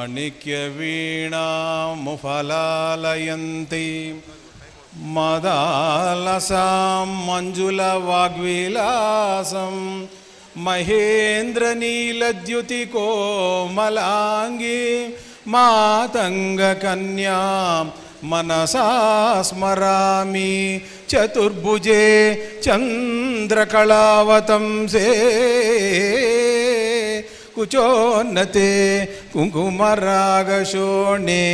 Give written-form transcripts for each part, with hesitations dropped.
माणिक्यवीणामुफलालयन्ती मदालसां मञ्जुलवाग्विलासं महेन्द्रनीलद्युतिकोमलाङ्गी मातङ्गकन्यां मनसा स्मरामि चतुर्भुजे चन्द्रकलावतंसे कुचोन्नते कुङ्कुमरागशोणे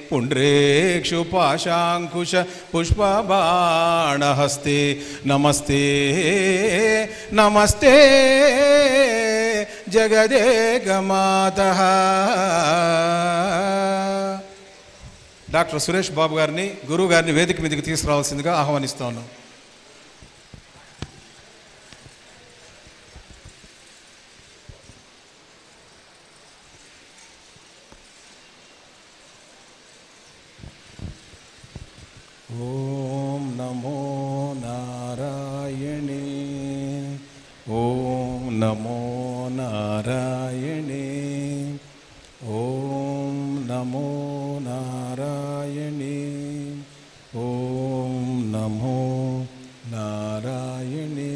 पुण्ड्रेक्षु पाशाङ्कुश पुष्पबाणहस्ते नमस्ते नमस्ते जगदेकमातः। డాక్టర్ సురేష్ బాబు గారిని గురువు గారిని వేదిక మీదకి తీసుకురావాల్సిందిగా ఆహ్వానిస్తా ఉన్నాం. ఓం నమో నారాయణే ఓం నమో నారాయణే ఓం నమో నారాయణే ఓం నమో నారాయణే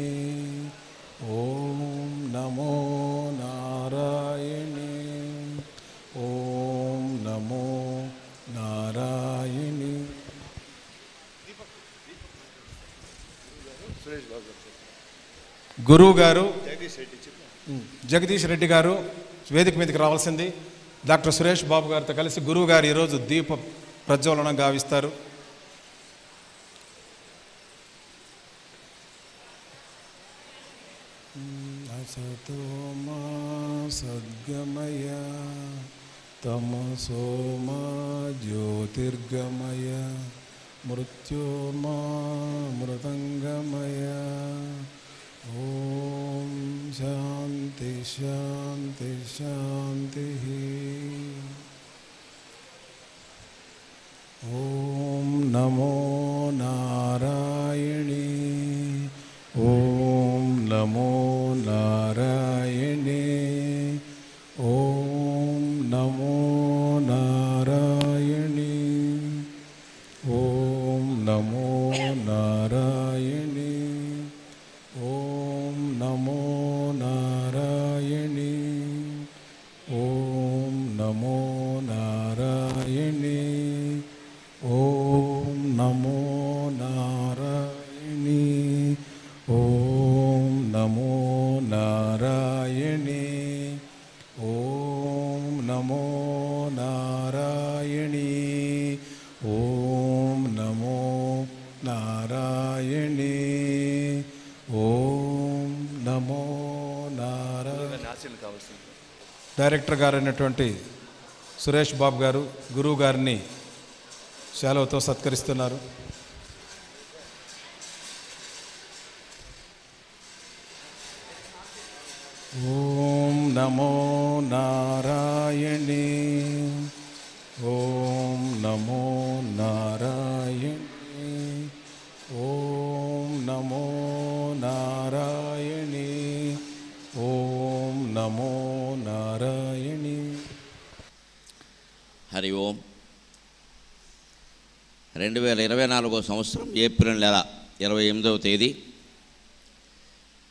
ఓం నమో నారాయణే ఓం నమో నారాయణే. గురువు గారు జగదీష్ రెడ్డి గారు వేదిక మీదకి రావాల్సింది. డాక్టర్ సురేష్ బాబు గారితో కలిసి గురువు గారు ఈరోజు దీప ప్రజ్వలన గావిస్తారు. అసతో మా సద్గమయ తమసో మా జ్యోతిర్గమయ మృత్యోర్మా మృతంగమయ. ఓం శాంతి శాంతి శాంతి. ఓం నమో నారాయణే ఓం నమో నారాయణే ఓం నమో నారాయణే ఓం నమో నారాయణే ఓం నమో నారాయణే ఓం నమో నారాయణే ఓం నమో నారాయణే ఓం నమో నారాయణే ఓం నమో నారాయణే ఓం నమో నారాయణే ఓం నమో నారాయణ. డైరెక్టర్ గారు అయినటువంటి సురేష్ బాబు గారు గురువు గారిని శాలువతో సత్కరిస్తున్నారు. ఓం నమో నారాయణే ఓం నమో నారాయణే ఓం నమో నారాయణే ఓం నమో నారాయణే. హరి ఓం. 2024 సంవత్సరం ఏప్రిల్ నెల 28వ తేదీ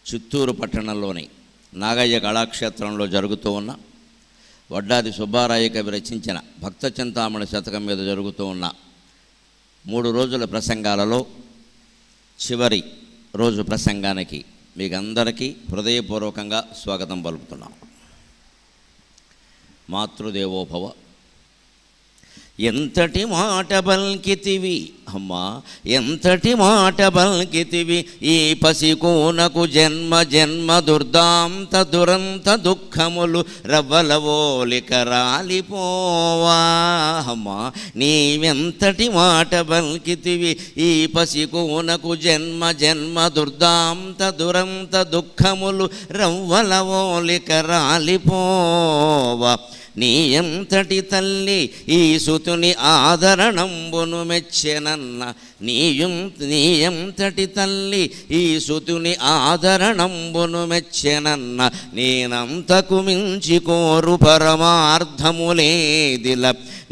చిత్తూరు పట్టణంలోని నాగయ్య కళాక్షేత్రంలో జరుగుతూ ఉన్న వడ్డాది సుబ్బారాయ కవి రచించిన భక్త చింతామణి శతకం మీద జరుగుతూ ఉన్న 3 రోజుల ప్రసంగాలలో చివరి రోజు ప్రసంగానికి మీకు అందరికీ హృదయపూర్వకంగా స్వాగతం పలుకుతున్నాం. మాతృదేవోభవ. ఎంతటి మాట బల్కితివి అమ్మా, ఎంతటి మాట బల్కితివి, ఈ పసికోనకు జన్మ జన్మ దుర్దాంత దురంత దుఃఖములు రవ్వలవోలిక రాలిపోవా. అమ్మా నీవెంతటి మాట బల్కితివి, ఈ పసికోనకు జన్మ జన్మ దుర్దాంత దురంత దుఃఖములు రవ్వలవోలిక రాలిపోవా. నీ ఎంతటి తల్లి ఈ సుతుని ఆదరణంబును మెచ్చెనన్న నీ ఎంతటి తల్లి ఈ సుతుని ఆదరణంబును మెచ్చెనన్న నేనంతకు మించి కోరు పరమార్థములేదిల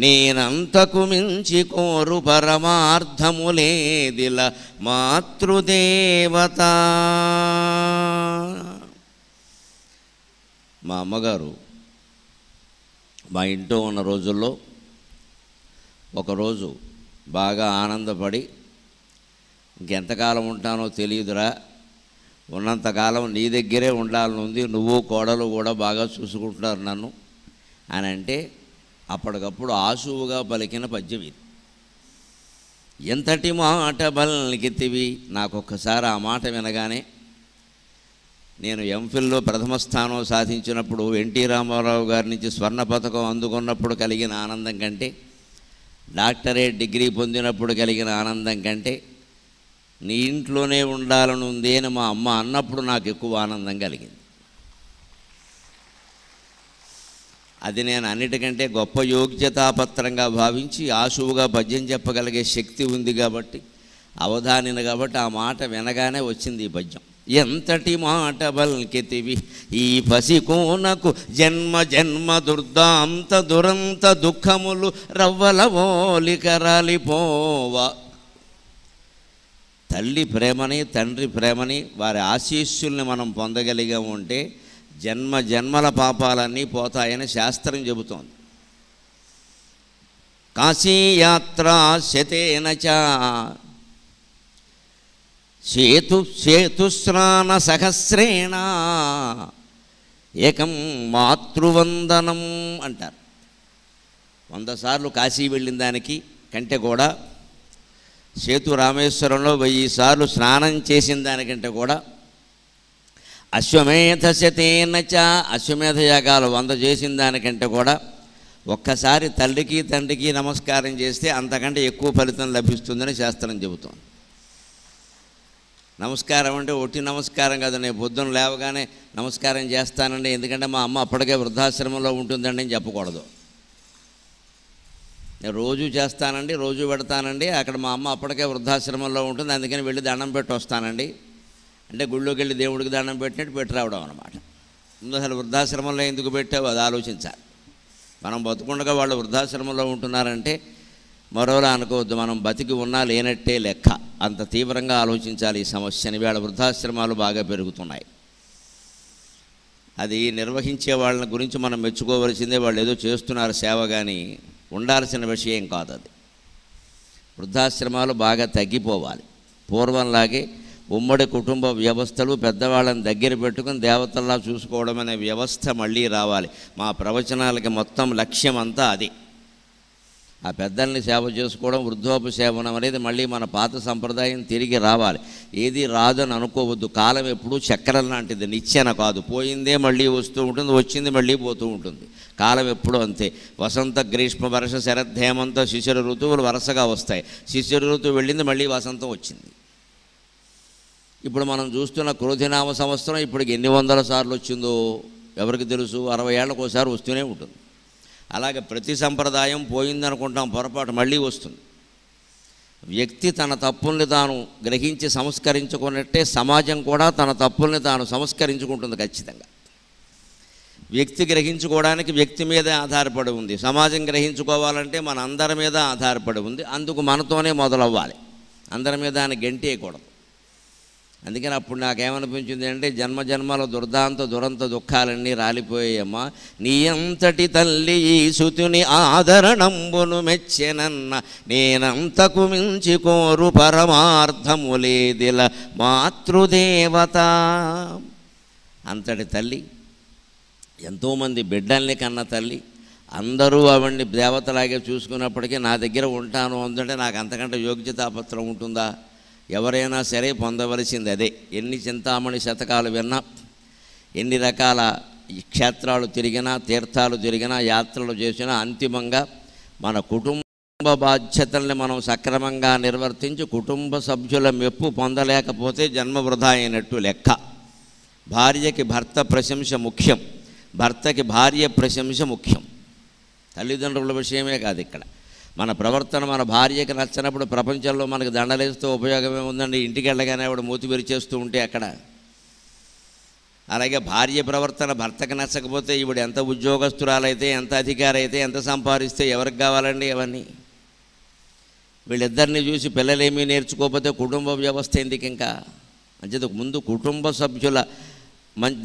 నేనంతకు మించి కోరు పరమార్థములేదిల మాతృదేవత. మా అమ్మగారు మా ఇంట్లో ఉన్న రోజుల్లో ఒకరోజు బాగా ఆనందపడి, ఇంకెంతకాలం ఉంటానో తెలియదురా, ఉన్నంతకాలం నీ దగ్గరే ఉండాలని ఉంది, నువ్వు కోడలు కూడా బాగా చూసుకుంటున్నారు నన్ను అని అంటే అప్పటికప్పుడు ఆశువుగా పలికిన పద్యం ఇది. ఎంతటి మాట బలికితివి. నాకొక్కసారి ఆ మాట వినగానే, నేను ఎంఫిల్లో ప్రథమ స్థానం సాధించినప్పుడు ఎన్టీ రామారావు గారి నుంచి స్వర్ణ పథకం అందుకున్నప్పుడు కలిగిన ఆనందం కంటే, డాక్టరేట్ డిగ్రీ పొందినప్పుడు కలిగిన ఆనందం కంటే, నీ ఇంట్లోనే ఉండాలని ఉంది అని మా అమ్మ అన్నప్పుడు నాకు ఎక్కువ ఆనందం కలిగింది. అది నేను అన్నిటికంటే గొప్ప యోగ్యతాపత్రంగా భావించి ఆశువుగా పద్యం చెప్పగలిగే శక్తి ఉంది కాబట్టి, అవధానిన కాబట్టి ఆ మాట వినగానే వచ్చింది ఈ పద్యం. ఎంతటి మాట బల్కెతివి ఈ పసికోనకు జన్మ జన్మ దుర్దాంత దురంత దుఃఖములు రవ్వల ఓలికరాలిపోవా. తల్లి ప్రేమని తండ్రి ప్రేమని వారి ఆశీస్సుల్ని మనం పొందగలిగా ఉంటే జన్మ జన్మల పాపాలన్నీ పోతాయని శాస్త్రం చెబుతోంది. కాశీయాత్ర శతేనచ సేతుస్నాన సహస్రేణ ఏకం మాతృవందనం అంటారు. 100 సార్లు కాశీ వెళ్ళిన దానికి కంటే కూడా, సేతు రామేశ్వరంలో 1000 సార్లు స్నానం చేసిన దానికంటే కూడా, అశ్వమేధ శతేనచ అశ్వమేధ యాగాలు 100 చేసిన దానికంటే కూడా ఒక్కసారి తల్లికి తండ్రికి నమస్కారం చేస్తే అంతకంటే ఎక్కువ ఫలితం లభిస్తుందని శాస్త్రం చెబుతోంది. నమస్కారం అంటే ఒట్టి నమస్కారం కాదు, నేను పొద్దున్న లేవగానే నమస్కారం చేస్తానండి ఎందుకంటే మా అమ్మ అప్పటికే వృద్ధాశ్రమంలో ఉంటుందండి అని చెప్పకూడదు. నేను రోజు చేస్తానండి, రోజు పెడతానండి, అక్కడ మా అమ్మ అప్పటికే వృద్ధాశ్రమంలో ఉంటుంది అందుకని వెళ్ళి దండం పెట్టి వస్తానండి అంటే గుళ్ళోకి వెళ్ళి దేవుడికి దండం పెట్టినట్టు పెట్టి రావడం అన్నమాట. ముందు అసలు వృద్ధాశ్రమంలో ఎందుకు పెట్టావు అది ఆలోచించాలి. మనం బతుకుండగా వాళ్ళు వృద్ధాశ్రమంలో ఉంటున్నారంటే మరోలా అనుకోవద్దు, మనం బతికి ఉన్నా లేనట్టే లెక్క. అంత తీవ్రంగా ఆలోచించాలి ఈ సమస్యని. వాళ్ళ వృద్ధాశ్రమాలు బాగా పెరుగుతున్నాయి. అది నిర్వహించే వాళ్ళ గురించి మనం మెచ్చుకోవలసిందే. వాళ్ళు ఏదో చేస్తున్నారు సేవ, కానీ ఉండాల్సిన విషయం కాదు అది. వృద్ధాశ్రమాలు బాగా తగ్గిపోవాలి. పూర్వంలాగే ఉమ్మడి కుటుంబ వ్యవస్థలు పెద్దవాళ్ళని దగ్గర పెట్టుకుని దేవతల్లా చూసుకోవడం అనే వ్యవస్థ మళ్ళీ రావాలి. మా ప్రవచనాలకి మొత్తం లక్ష్యం అంతా అది. ఆ పెద్దల్ని సేవ చేసుకోవడం, వృద్ధోపసేవనం అనేది మళ్ళీ మన పాత సంప్రదాయం తిరిగి రావాలి. ఏది రాదని అనుకోవద్దు. కాలం ఎప్పుడూ చక్రం లాంటిది, నిచ్చెన కాదు. పోయిందే మళ్ళీ వస్తూ ఉంటుంది, వచ్చింది మళ్ళీ పోతూ ఉంటుంది. కాలం ఎప్పుడూ అంతే. వసంత గ్రీష్మ వర్ష శరద్ హేమంత శిశిర ఋతువులు వరుసగా వస్తాయి. శిశిర ఋతువు వెళ్ళింది, మళ్ళీ వసంతం వచ్చింది. ఇప్పుడు మనం చూస్తున్న క్రోధినామ సంవత్సరం ఇప్పటికి ఎన్ని 100 సార్లు వచ్చిందో ఎవరికి తెలుసు. 60 ఏళ్ళకు ఒకసారి వస్తూనే ఉంటుంది. అలాగే ప్రతి సంప్రదాయం పోయిందనుకుంటాం, పొరపాటు మళ్ళీ వస్తుంది. వ్యక్తి తన తప్పుల్ని తాను గ్రహించి సంస్కరించుకున్నట్టే సమాజం కూడా తన తప్పుల్ని తాను సంస్కరించుకుంటుంది ఖచ్చితంగా. వ్యక్తి గ్రహించుకోవడానికి వ్యక్తి మీదే ఆధారపడి ఉంది. సమాజం గ్రహించుకోవాలంటే మన అందరి మీద ఆధారపడి ఉంది. అందుకు మనతోనే మొదలవ్వాలి, అందరి మీద ఆయన గెంటేయకూడదు. అందుకని అప్పుడు నాకేమనిపించింది అంటే, జన్మ జన్మల దుర్దాంత దురంత దుఃఖాలన్నీ రాలిపోయాయమ్మా. నీ అంతటి తల్లి ఈ సుతుని ఆదరణంబును మెచ్చెనన్న నేనంతకు మించి కోరు పరమార్థములేదిల మాతృదేవత. అంతటి తల్లి, ఎంతోమంది బిడ్డల్ని కన్న తల్లి, అందరూ ఆవిడ్ని దేవతలాగే చూసుకున్నప్పటికీ నా దగ్గర ఉంటాను అందుంటే నాకు అంతకంటే యోగ్యతాపత్రం ఉంటుందా? ఎవరైనా సరే పొందవలసింది అదే. ఎన్ని చింతామణి శతకాలు విన్నా, ఎన్ని రకాల క్షేత్రాలు తిరిగినా, తీర్థాలు తిరిగినా, యాత్రలు చేసినా, అంతిమంగా మన కుటుంబ బాధ్యతల్ని మనం సక్రమంగా నిర్వర్తించి కుటుంబ సభ్యుల మెప్పు పొందలేకపోతే జన్మ వృధా అయినట్టు లెక్క. భార్యకి భర్త ప్రశంస ముఖ్యం, భర్తకి భార్య ప్రశంస ముఖ్యం. తల్లిదండ్రుల విషయమే కాదు ఇక్కడ. మన ప్రవర్తన మన భార్యకి నచ్చినప్పుడు ప్రపంచంలో మనకు దండలేస్తూ ఉపయోగమే ఉందండి. ఇంటికి వెళ్ళగానే ఆవిడ మూతి విరిచేస్తూ ఉంటే అక్కడ. అలాగే భార్య ప్రవర్తన భర్తకు నచ్చకపోతే ఈవిడ ఎంత ఉద్యోగస్తురాలైతే, ఎంత అధికారి అయితే, ఎంత సంపాదిస్తే ఎవరికి కావాలండి అవన్నీ? వీళ్ళిద్దరిని చూసి పిల్లలేమీ నేర్చుకోకపోతే కుటుంబ వ్యవస్థ ఎందుకు ఇంకా? అంచేత ముందు కుటుంబ సభ్యుల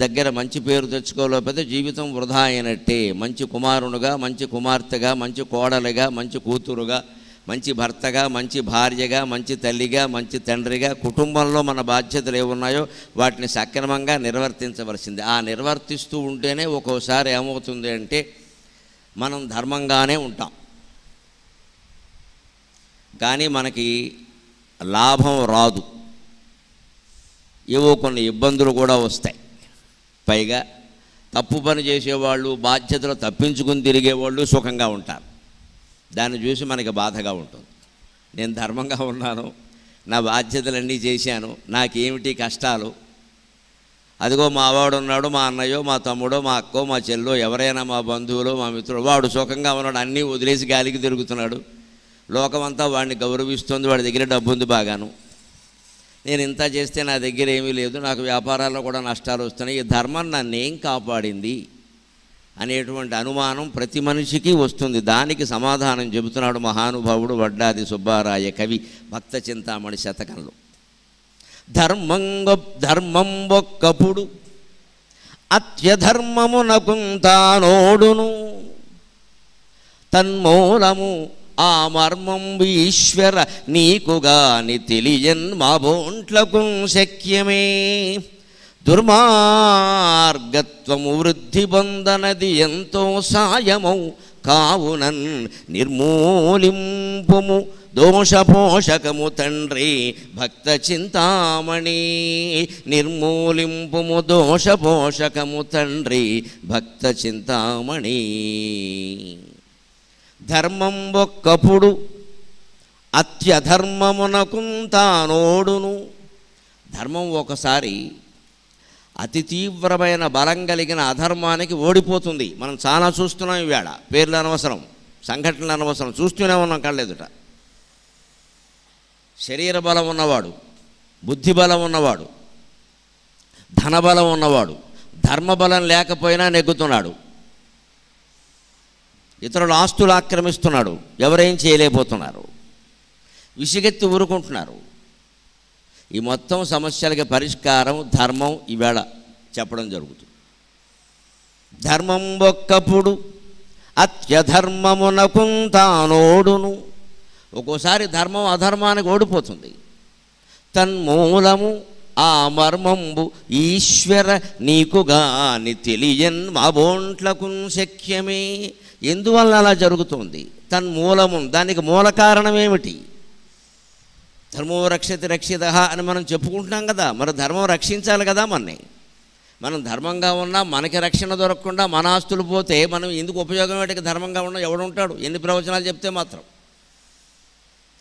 దగ్గర మంచి పేరు తెచ్చుకోలేకపోతే జీవితం వృధా అయినట్టే. మంచి కుమారునిగా, మంచి కుమార్తెగా, మంచి కోడలిగా, మంచి కూతురుగా, మంచి భర్తగా, మంచి భార్యగా, మంచి తల్లిగా, మంచి తండ్రిగా కుటుంబంలో మన బాధ్యతలు ఏమున్నాయో వాటిని సక్రమంగా నిర్వర్తించవలసింది. ఆ నిర్వర్తిస్తూ ఉంటేనే ఒక్కోసారి ఏమవుతుంది అంటే మనం ధర్మంగానే ఉంటాం, కానీ మనకి లాభం రాదు. ఏవో కొన్ని ఇబ్బందులు కూడా వస్తాయి. పైగా తప్పు పని చేసేవాళ్ళు, బాధ్యతలు తప్పించుకుని తిరిగేవాళ్ళు సుఖంగా ఉంటారు. దాన్ని చూసి మనకి బాధగా ఉంటుంది. నేను ధర్మంగా ఉన్నాను, నా బాధ్యతలన్నీ చేశాను, నాకేమిటి కష్టాలు? అదిగో మా వాడు ఉన్నాడు, మా అన్నయ్యో, మా తమ్ముడో, మా అక్కో, మా చెల్లో, ఎవరైనా మా బంధువులో, మా మిత్రుడు, వాడు సుఖంగా ఉన్నాడు, అన్నీ వదిలేసి గాలికి తిరుగుతున్నాడు, లోకమంతా వాడిని గౌరవిస్తుంది, వాడి దగ్గర డబ్బు ఉంది బాగాను, నేను ఇంత చేస్తే నా దగ్గర ఏమీ లేదు, నాకు వ్యాపారాల్లో కూడా నష్టాలు వస్తున్నాయి, ఈ ధర్మం నన్నేం కాపాడింది అనేటువంటి అనుమానం ప్రతి మనిషికి వస్తుంది. దానికి సమాధానం చెబుతున్నాడు మహానుభావుడు వడ్డాది సుబ్బారాయ కవి భక్త చింతామణి శతకంలో. ధర్మంబొక్కపుడు అత్యధర్మమునకుంతానోడును, తన్మూలము ఆ మర్మంబు ఈశ్వర నీకుగాని తెలియన్ మా బోంట్లకు శక్యమే. దుర్మార్గత్వము వృద్ధి పొందనది ఎంతో సాయమౌ కావునన్ నిర్మూలింపుము దోషపోషకము తండ్రి భక్త చింతామణి. నిర్మూలింపుము దోషపోషకము తండ్రి భక్త చింతామణి. ధర్మం ఒక్కప్పుడు అత్యధర్మమునకుంతానోడును. ధర్మం ఒకసారి అతి తీవ్రమైన బలం కలిగిన అధర్మానికి ఓడిపోతుంది. మనం చాలా చూస్తున్నాం ఈవేళ. పేర్లు అనవసరం, సంఘటనలు అనవసరం, చూస్తూనే ఉన్నాం కళ్ళెదుట. శరీర బలం ఉన్నవాడు, బుద్ధి బలం ఉన్నవాడు, ధనబలం ఉన్నవాడు ధర్మబలం లేకపోయినా నెగ్గుతున్నాడు. ఇతరుల ఆస్తులు ఆక్రమిస్తున్నాడు, ఎవరేం చేయలేకపోతున్నారు, విసిగెత్తి ఊరుకుంటున్నారు. ఈ మొత్తం సమస్యలకి పరిష్కారం ధర్మం ఈవేళ చెప్పడం జరుగుతుంది. ధర్మం ఒక్కప్పుడు అత్యధర్మమునకుంతానోడును. ఒక్కోసారి ధర్మం అధర్మానికి ఓడిపోతుంది. తన్మూలము ఆ మర్మంబు ఈశ్వర నీకుగాని తెలియన్ మా బోంట్లకు శక్యమే. ఎందువల్ల అలా జరుగుతుంది? తన్మూలము, దానికి మూల కారణం ఏమిటి? ధర్మో రక్షతి రక్షిత అని మనం చెప్పుకుంటున్నాం కదా. మరి ధర్మం రక్షించాలి కదా మనని. మనం ధర్మంగా ఉన్నా మనకి రక్షణ దొరకకుండా మన ఆస్తులు పోతే మనం ఎందుకు ఉపయోగం? వాటికి ధర్మంగా ఉన్నా ఎవడుంటాడు? ఎన్ని ప్రవచనాలు చెప్తే మాత్రం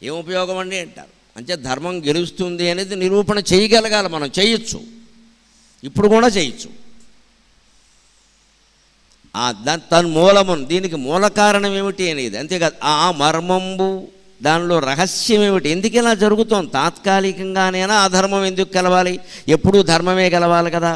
ఏం ఉపయోగం అండి అంటారు. అంటే ధర్మం గెలుస్తుంది అనేది నిరూపణ చేయగలగాలి. మనం చేయొచ్చు, ఇప్పుడు కూడా చేయొచ్చు. దాని తన్మూలము, దీనికి మూల కారణం ఏమిటి అనేది. అంతేకాదు ఆ మర్మంబు, దానిలో రహస్యం ఏమిటి? ఎందుకు ఇలా జరుగుతోంది? తాత్కాలికంగానైనా అధర్మం ఎందుకు కలవాలి? ఎప్పుడూ ధర్మమే కలవాలి కదా.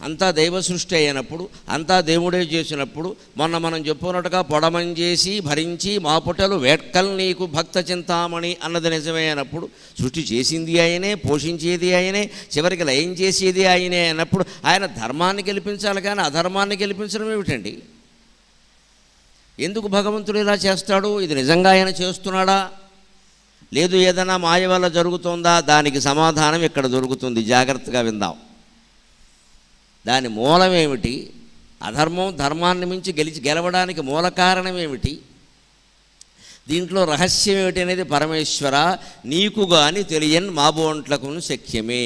అంతా దైవ సృష్టి అయినప్పుడు, అంతా దేవుడే చేసినప్పుడు, మొన్న మనం చెప్పుకున్నట్టుగా పొడమని చేసి భరించి మాపుటలు వేట్కల్ నీకు భక్త చింతామణి అన్నది నిజమే అయినప్పుడు, సృష్టి చేసింది ఆయనే, పోషించేది ఆయనే, చివరికి లయం చేసేది ఆయనే అయినప్పుడు ఆయన ధర్మాన్ని గెలిపించాలి కానీ అధర్మాన్ని గెలిపించడం ఏమిటండి? ఎందుకు భగవంతుడు ఇలా చేస్తాడు? ఇది నిజంగా ఆయన చేస్తున్నాడా, లేదు ఏదైనా మాయ వల్ల జరుగుతుందా? దానికి సమాధానం ఇక్కడ దొరుకుతుంది. జాగ్రత్తగా విందాం. దాని మూలం ఏమిటి? అధర్మం ధర్మాన్ని మించి గెలవడానికి మూల కారణం ఏమిటి? దీంట్లో రహస్యం ఏమిటి అనేది పరమేశ్వర నీకు కానీ తెలియని మా బోంట్లకు శక్యమే.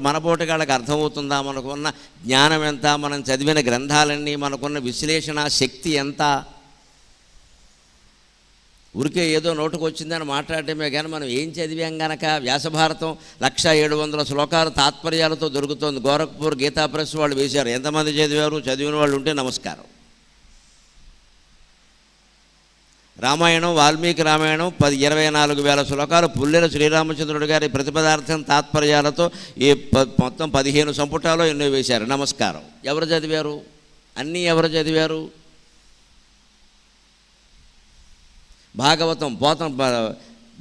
మన బోటగాళ్ళకి అర్థమవుతుందా? మనకున్న జ్ఞానం ఎంత, మనం చదివిన గ్రంథాలన్నీ, మనకున్న విశ్లేషణ శక్తి ఎంత? ఊరికే ఏదో నోటుకు వచ్చిందని మాట్లాడటమే కానీ మనం ఏం చదివాం గనక. వ్యాసభారతం 1700 శ్లోకాలు తాత్పర్యాలతో దొరుకుతోంది. గోరఖ్పూర్ గీతా ప్రెస్ వాళ్ళు వేశారు. ఎంతమంది చదివారు? చదివిన వాళ్ళు ఉంటే నమస్కారం. రామాయణం, వాల్మీకి రామాయణం 24,000 శ్లోకాలు, పుల్లెల శ్రీరామచంద్రుడు గారి ప్రతిపదార్థం తాత్పర్యాలతో మొత్తం 15 సంపుటాలు ఎన్నో వేశారు. నమస్కారం. ఎవరు చదివారు? అన్నీ ఎవరు చదివారు? భాగవతం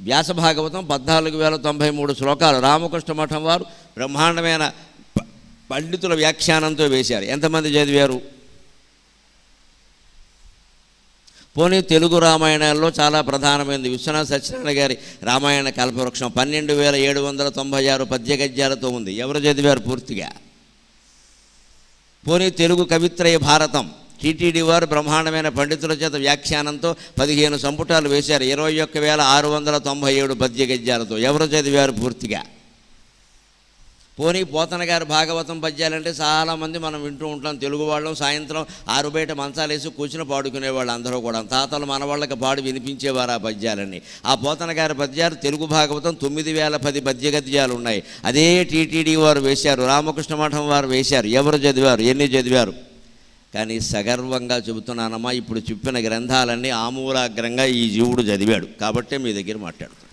వ్యాస భాగవతం 14,093 శ్లోకాలు రామకృష్ణ మఠం వారు బ్రహ్మాండమైన పండితుల వ్యాఖ్యానంతో వేశారు. ఎంతమంది చదివారు? పోనీ తెలుగు రామాయణాల్లో చాలా ప్రధానమైనది విశ్వనాథ సత్యనారాయణ గారి రామాయణ కల్పవృక్షం 12,796 పద్య గద్యాలతో ఉంది. ఎవరు చదివారు పూర్తిగా? పోనీ తెలుగు కవిత్రయ భారతం టీటీడీ వారు బ్రహ్మాండమైన పండితుల చేత వ్యాఖ్యానంతో 15 సంపుటాలు వేశారు 21,697 పద్య గద్యాలతో. ఎవరు చదివారు పూర్తిగా? పోనీ పోతన గారి భాగవతం పద్యాలంటే చాలామంది మనం వింటూ ఉంటాం. తెలుగు వాళ్ళం సాయంత్రం 6 బయట మంచాలు వేసి కూర్చుని పాడుకునేవాళ్ళు అందరూ కూడా. తాతలు మనవాళ్ళకి పాడు వినిపించేవారు ఆ పద్యాలన్నీ. ఆ పోతన గారి పద్యాలు తెలుగు భాగవతం 9,010 పద్య గద్యాలు ఉన్నాయి. అదే టీటీడీ వారు వేశారు, రామకృష్ణ మఠం వారు వేశారు. ఎవరు చదివారు? ఎన్ని చదివారు? కానీ సగర్వంగా చెబుతున్నానమ్మా, ఇప్పుడు చెప్పిన గ్రంథాలన్నీ ఆమూలాగ్రంగా ఈ జీవుడు చదివాడు కాబట్టే మీ దగ్గర మాట్లాడుతున్నాను.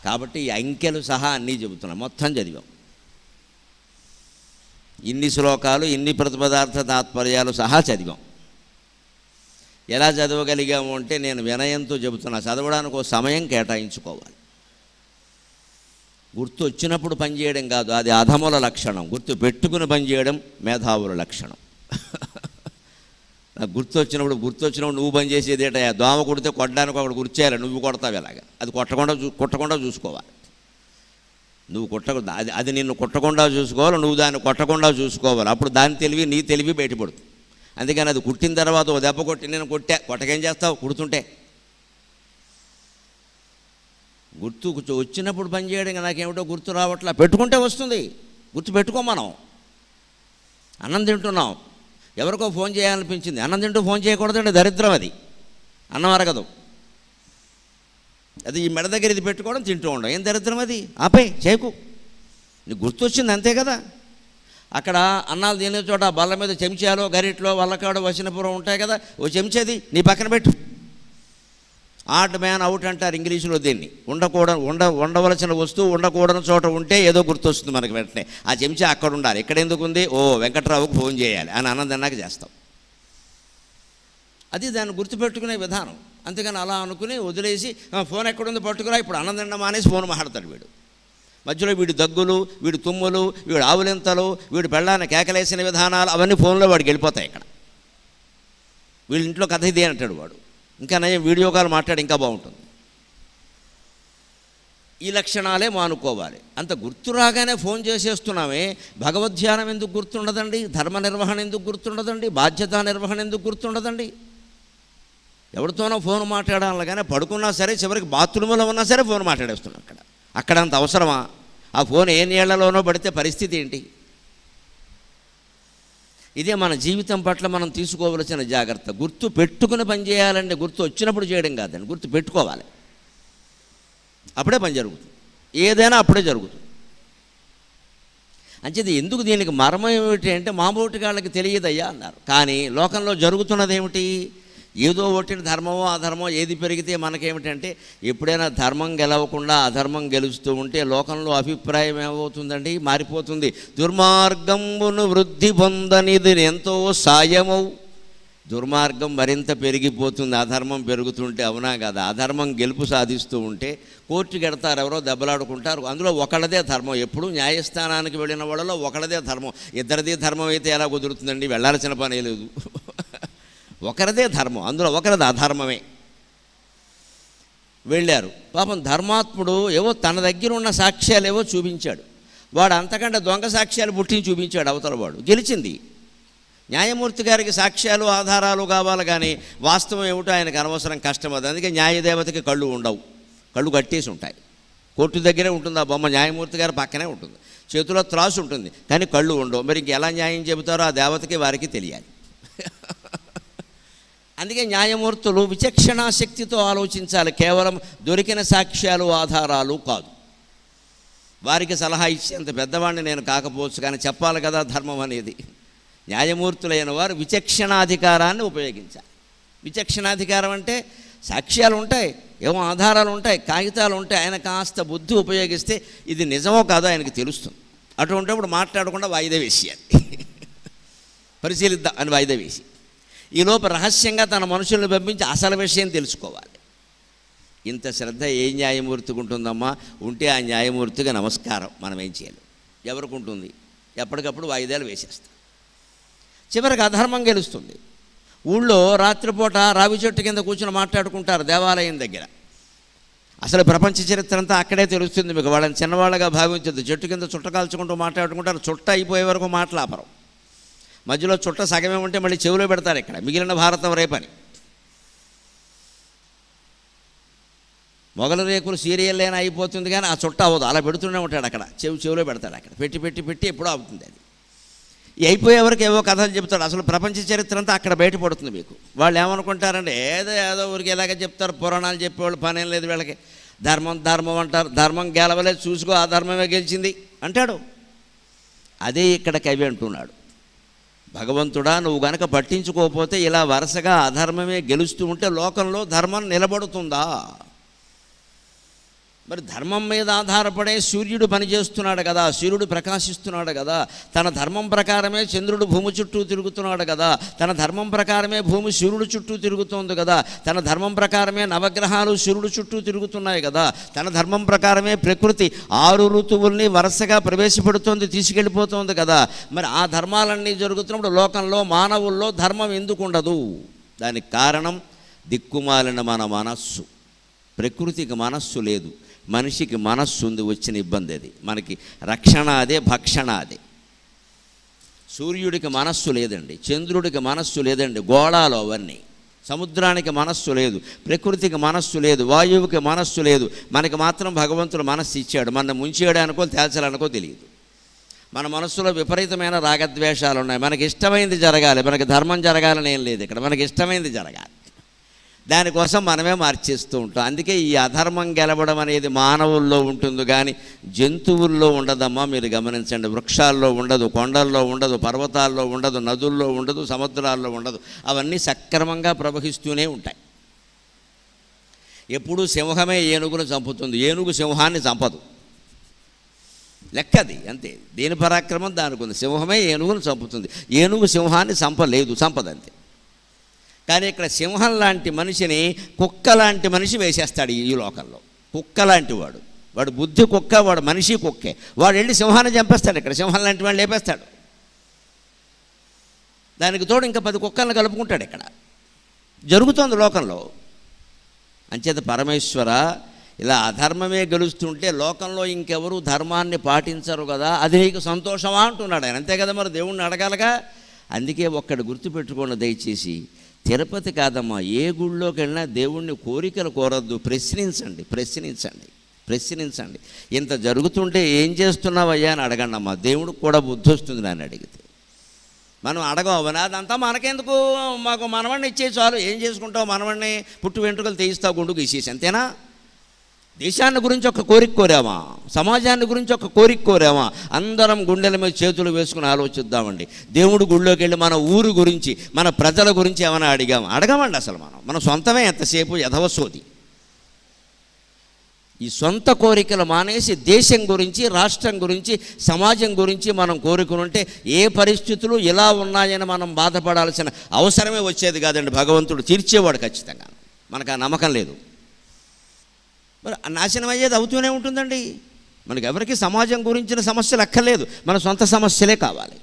కాబట్టి ఈ అంకెలు సహా అన్నీ చెబుతున్నాం, మొత్తం చదివాం. ఇన్ని శ్లోకాలు, ఇన్ని ప్రతిపదార్థ తాత్పర్యాలు సహా చదివాం. ఎలా చదవగలిగాము అంటే నేను వినయంతో చెబుతున్నా, చదవడానికి ఒక సమయం కేటాయించుకోవాలి. గుర్తు వచ్చినప్పుడు పనిచేయడం కాదు, అది అధముల లక్షణం. గుర్తు పెట్టుకుని పనిచేయడం మేధావుల లక్షణం. నాకు గుర్తొచ్చినప్పుడు నువ్వు పని చేసేదేట, దోమ కొడితే కొట్టడానికి ఒకటి గుర్చేయాలి, నువ్వు కొడతావు ఎలాగా? అది కొట్టకుండా చూసుకోవాలి. నువ్వు అది నిన్ను కొట్టకుండా చూసుకోవాలి, నువ్వు దాన్ని కొట్టకుండా చూసుకోవాలి. అప్పుడు దాని తెలివి నీ తెలివి బయటపడుతుంది. అందుకని అది కుట్టిన తర్వాత ఓ దెబ్బ కొట్టి నేను కొట్టకేం చేస్తావు కుడుతుంటే? గుర్తు వచ్చినప్పుడు పని చేయడం నాకేమిటో గుర్తు రావట్లా. పెట్టుకుంటే వస్తుంది. గుర్తు పెట్టుకో. మనం అన్నం తింటున్నాం, ఎవరికో ఫోన్ చేయాలనిపించింది, అన్నం తింటూ ఫోన్ చేయకూడదండి, దరిద్రం. అది అన్నం అరగదు. అది ఈ మెడ దగ్గర ఇది పెట్టుకోవడం, తింటూ ఉండడం ఏం దరిద్రం అది? ఆపే, చేయకు. నీకు గుర్తొచ్చింది అంతే కదా. అక్కడ అన్నాలు తినే చోట బల్ల మీద చెంచాలో గరిట్లో వల్లకాడు వచనపురం ఉంటాయి కదా, ఓ చెంచేది నీ పక్కన పెట్టు. ఆడ్ మ్యాన్ అవుట్ అంటారు ఇంగ్లీషులో దీన్ని. ఉండవలసిన వస్తువు ఉండకూడని చోట ఉంటే ఏదో గుర్తొస్తుంది మనకి వెంటనే. ఆ చెంచా అక్కడ ఉండాలి. ఇక్కడ ఎందుకు ఉంది? ఓ వెంకట్రావుకు ఫోన్ చేయాలి అని అన్నం తిన్నాక చేస్తాం. అది దాన్ని గుర్తుపెట్టుకునే విధానం. అంతేగాని అలా అనుకుని వదిలేసి ఫోన్ ఎక్కడుంది పట్టుకురా, ఇప్పుడు అన్నం తినడం మానేసి ఫోన్ మాట్లాడతాడు వీడు. మధ్యలో వీడి దగ్గులు, వీడి తుమ్ములు, వీడు ఆవులింతలు, వీడు పెళ్ళాన్ని కేకలేసిన విధానాలు అవన్నీ ఫోన్లో వాడికి వెళ్ళిపోతాయి. ఇక్కడ వీళ్ళ ఇంట్లో కథ ఇదే అంటాడు వాడు. ఇంకా నేను వీడియో కాల్ మాట్లాడి ఇంకా బాగుంటుంది. ఈ లక్షణాలే మానుకోవాలి. అంత గుర్తు రాగానే ఫోన్ చేసేస్తున్నామే. భగవద్ధ్యానం ఎందుకు గుర్తుండదండి? ధర్మ నిర్వహణ ఎందుకు గుర్తుండదండి? బాధ్యతా నిర్వహణ ఎందుకు గుర్తుండదండి? ఎవరితోనో ఫోన్ మాట్లాడాలి కానీ పడుకున్నా సరే, చివరికి బాత్రూంలో ఉన్నా సరే ఫోన్ మాట్లాడేస్తున్నాం. అక్కడ అంత అవసరమా? ఆ ఫోన్ ఏ నీళ్లలోనో పడితే పరిస్థితి ఏంటి? ఇదే మన జీవితం పట్ల మనం తీసుకోవలసిన జాగ్రత్త. గుర్తు పెట్టుకుని పనిచేయాలండి, గుర్తు వచ్చినప్పుడు చేయడం కాదండి, గుర్తు పెట్టుకోవాలి. అప్పుడే పని జరుగుతుంది, ఏదైనా అప్పుడే జరుగుతుంది. అంచేది ఎందుకు దీనికి మర్మం ఏమిటి అంటే మామూటి వాళ్ళకి తెలియదయ్యా అన్నారు. కానీ లోకంలో జరుగుతున్నది ఏమిటి? ఏదో ఒకటి ధర్మమో అధర్మమో ఏది పెరిగితే మనకేమిటంటే, ఎప్పుడైనా ధర్మం గెలవకుండా అధర్మం గెలుస్తూ ఉంటే లోకంలో అభిప్రాయం ఏమవుతుందండి? మారిపోతుంది. దుర్మార్గమును వృద్ధి పొందనిది ఎంతో సాయమవు. దుర్మార్గం మరింత పెరిగిపోతుంది అధర్మం పెరుగుతుంటే. అవునా కదా? అధర్మం గెలుపు సాధిస్తూ ఉంటే కోర్టుకి ఎడతారు, ఎవరో దెబ్బలాడుకుంటారు. అందులో ఒకళ్ళదే ధర్మం. ఎప్పుడు న్యాయస్థానానికి వెళ్ళిన వాళ్ళలో ఒకళ్ళదే ధర్మం. ఇద్దరిదే ధర్మం అయితే ఎలా కుదురుతుందండి? వెళ్ళాల్సిన పనే లేదు. ఒకరిదే ధర్మం, అందులో ఒకరిది అధర్మమే. వెళ్ళారు. పాపం ధర్మాత్ముడు ఏవో తన దగ్గర ఉన్న సాక్ష్యాలు ఏవో చూపించాడు. వాడు అంతకంటే దొంగ సాక్ష్యాలు పుట్టించి చూపించాడు అవతల వాడు. గెలిచింది. న్యాయమూర్తి గారికి సాక్ష్యాలు ఆధారాలు కావాలి కానీ వాస్తవం ఏమిటో ఆయనకు అనవసరం, కష్టం అది. అందుకే న్యాయదేవతకి కళ్ళు ఉండవు, కళ్ళు కట్టేసి ఉంటాయి. కోర్టు దగ్గరే ఉంటుంది ఆ బొమ్మ, న్యాయమూర్తి గారి పక్కనే ఉంటుంది. చేతిలో త్రాసు ఉంటుంది కానీ కళ్ళు ఉండవు. మరి ఇంకెలా న్యాయం చెబుతారో ఆ దేవతకి వారికి తెలియాలి. అందుకే న్యాయమూర్తులు విచక్షణాశక్తితో ఆలోచించాలి, కేవలం దొరికిన సాక్ష్యాలు ఆధారాలు కాదు. వారికి సలహా ఇచ్చేంత పెద్దవాడిని నేను కాకపోవచ్చు కానీ చెప్పాలి కదా ధర్మం అనేది. న్యాయమూర్తులైన వారు విచక్షణాధికారాన్ని ఉపయోగించాలి. విచక్షణాధికారం అంటే సాక్ష్యాలు ఉంటాయి, ఏమో ఆధారాలు ఉంటాయి, కాగితాలు ఉంటాయి. ఆయన కాస్త బుద్ధి ఉపయోగిస్తే ఇది నిజమో కాదో ఆయనకి తెలుస్తుంది. అటువంటిప్పుడు మాట్లాడకుండా వాయిదా వేసేయాలి. పరిశీలిద్దాం అని వాయిదా వేసి ఈ లోపు రహస్యంగా తన మనుషులను పంపించి అసలు విషయం తెలుసుకోవాలి. ఇంత శ్రద్ధ ఏ న్యాయమూర్తికి ఉంటుందమ్మా? ఉంటే ఆ న్యాయమూర్తిగా నమస్కారం. మనం ఏం చేయాలి? ఎవరికి ఉంటుంది? ఎప్పటికప్పుడు వాయిదాలు వేసేస్తాం. చివరికి అధర్మం గెలుస్తుంది. ఊళ్ళో రాత్రిపూట రావి చెట్టు కింద కూర్చొని మాట్లాడుకుంటారు దేవాలయం దగ్గర. అసలు ప్రపంచ చరిత్ర అంతా అక్కడే తెలుస్తుంది మీకు. వాళ్ళని చిన్నవాళ్ళగా భావించద్దు. చెట్టు కింద చుట్ట కాల్చుకుంటూ మాట్లాడుకుంటారు. చుట్ట అయిపోయే వరకు మాట్లాపరం. మధ్యలో చుట్ట సగమే ఉంటే మళ్ళీ చెవిలో పెడతారు. ఇక్కడ మిగిలిన భారతం రేపని. మొగల రేకులు సీరియల్లేనా అయిపోతుంది కానీ ఆ చుట్ట అవ్వదు. అలా పెడుతూనే ఉంటాడు. అక్కడ చెవిలో పెడతాడు. అక్కడ పెట్టి పెట్టి పెట్టి ఎప్పుడో అవుతుంది అది. ఈ అయిపోయే వరకు ఏవో కథలు చెప్తాడు. అసలు ప్రపంచ చరిత్ర అంతా అక్కడ బయటపడుతుంది మీకు. వాళ్ళు ఏమనుకుంటారంటే ఏదో ఊరికి ఎలాగ చెప్తారు, పురాణాలు చెప్పేవాళ్ళు పనేం లేదు వీళ్ళకి. ధర్మం అంటారు. ధర్మం గెలవలేదు, చూసుకో ఆ ధర్మమే గెలిచింది అంటాడు. అదే ఇక్కడ కవి అంటున్నాడు. భగవంతుడా, నువ్వు గనక పట్టించుకోకపోతే ఇలా వరుసగా అధర్మమే గెలుస్తూ ఉంటే లోకంలో ధర్మం నిలబడుతుందా? మరి ధర్మం మీద ఆధారపడే సూర్యుడు పనిచేస్తున్నాడు కదా, సూర్యుడు ప్రకాశిస్తున్నాడు కదా, తన ధర్మం ప్రకారమే చంద్రుడు భూమి చుట్టూ తిరుగుతున్నాడు కదా, తన ధర్మం ప్రకారమే భూమి సూర్యుడు చుట్టూ తిరుగుతోంది కదా, తన ధర్మం ప్రకారమే నవగ్రహాలు సూర్యుడు చుట్టూ తిరుగుతున్నాయి కదా, తన ధర్మం ప్రకారమే ప్రకృతి 6 ఋతువుల్ని వరుసగా ప్రవేశపెడుతోంది, తీసుకెళ్ళిపోతుంది కదా. మరి ఆ ధర్మాలన్నీ జరుగుతున్నప్పుడు లోకంలో మానవుల్లో ధర్మం ఎందుకు ఉండదు? దానికి కారణం దిక్కుమాలిన మన మనస్సు. ప్రకృతికి మనస్సు లేదు, మనిషికి మనస్సు ఉంది. వచ్చిన ఇబ్బంది అది. మనకి రక్షణ అదే, భక్షణ అదే. సూర్యుడికి మనస్సు లేదండి, చంద్రుడికి మనస్సు లేదండి, గోళాలు అవన్నీ. సముద్రానికి మనస్సు లేదు, ప్రకృతికి మనస్సు లేదు, వాయువుకి మనస్సు లేదు. మనకి మాత్రం భగవంతుడు మనస్సు ఇచ్చాడు. మన ముంచేయడానికో తేల్చాలనుకో తెలియదు. మన మనస్సులో విపరీతమైన రాగద్వేషాలు ఉన్నాయి. మనకి ఇష్టమైంది జరగాలి, మనకి ధర్మం జరగాలని ఏం లేదు ఇక్కడ. మనకి ఇష్టమైంది జరగాలి. దానికోసం మనమే మార్చేస్తూ ఉంటాం. అందుకే ఈ అధర్మం గెలవడం అనేది మానవుల్లో ఉంటుంది కానీ జంతువుల్లో ఉండదమ్మా. మీరు గమనించండి. వృక్షాల్లో ఉండదు, కొండల్లో ఉండదు, పర్వతాల్లో ఉండదు, నదుల్లో ఉండదు, సముద్రాల్లో ఉండదు. అవన్నీ సక్రమంగా ప్రవహిస్తూనే ఉంటాయి. ఎప్పుడూ సింహమే ఏనుగును చంపుతుంది, ఏనుగు సింహాన్ని చంపదు. లెక్కది అంతే. దేని పరాక్రమం దానికి ఉంది. సింహమే ఏనుగును చంపుతుంది, ఏనుగు సింహాన్ని చంపదంతే. కానీ ఇక్కడ సింహం లాంటి మనిషిని కుక్క లాంటి మనిషి వేసేస్తాడు ఈ లోకంలో. కుక్క లాంటి వాడు బుద్ధి కుక్క, వాడు మనిషి కుక్కే. వాడు వెళ్ళి సింహాన్ని చంపేస్తాడు. ఇక్కడ సింహం లాంటి వాడు లేపేస్తాడు. దానికి తోడు ఇంకా 10 కుక్కలను కలుపుకుంటాడు. ఇక్కడ జరుగుతోంది లోకంలో. అంచేత పరమేశ్వర, ఇలా అధర్మమే గెలుస్తుంటే లోకంలో ఇంకెవరూ ధర్మాన్ని పాటించరు కదా, అది నీకు సంతోషమా అంటున్నాడు ఆయన. అంతే కదా, మరి దేవుణ్ణి అడగాలగా. అందుకే ఒక్కడు గుర్తుపెట్టుకోండి దయచేసి. తిరుపతి కాదమ్మా, ఏ గుళ్ళోకి వెళ్ళినా దేవుణ్ణి కోరికలు కోరద్దు, ప్రశ్నించండి. ఇంత జరుగుతుంటే ఏం చేస్తున్నావయ్యా అని అడగండి అమ్మా. దేవుడికి కూడా బుద్ధి వస్తుంది నన్ను అడిగితే. మనం అడగవనా, అదంతా మనకెందుకు, మాకు మనవడిని ఇచ్చే చాలు. ఏం చేసుకుంటావు మనవడిని? పుట్టు వెంట్రుకలు తీయిస్తావు, గుండు గీసేసి, అంతేనా? దేశాన్ని గురించి ఒక కోరిక కోరామా? సమాజాన్ని గురించి ఒక కోరిక కోరామా? అందరం గుండెల మీద చేతులు వేసుకుని ఆలోచిద్దామండి. దేవుడు గుళ్ళోకి వెళ్ళి మన ఊరు గురించి, మన ప్రజల గురించి ఏమైనా అడగమండి. అసలు మనం సొంతమే ఎంతసేపు యథవసోది. ఈ సొంత కోరికలు మానేసి దేశం గురించి, రాష్ట్రం గురించి, సమాజం గురించి మనం కోరుకునుంటే ఏ పరిస్థితులు ఇలా ఉన్నాయని మనం బాధపడాల్సిన అవసరమే వచ్చేది కాదండి. భగవంతుడు తీర్చేవాడు ఖచ్చితంగా. మనకు ఆ నమ్మకం లేదు. మరి నాశనం అయ్యేది అవుతూనే ఉంటుందండి. మనకి ఎవరికి సమాజం గురించిన సమస్యలు అక్కర్లేదు, మన సొంత సమస్యలే కావాలి.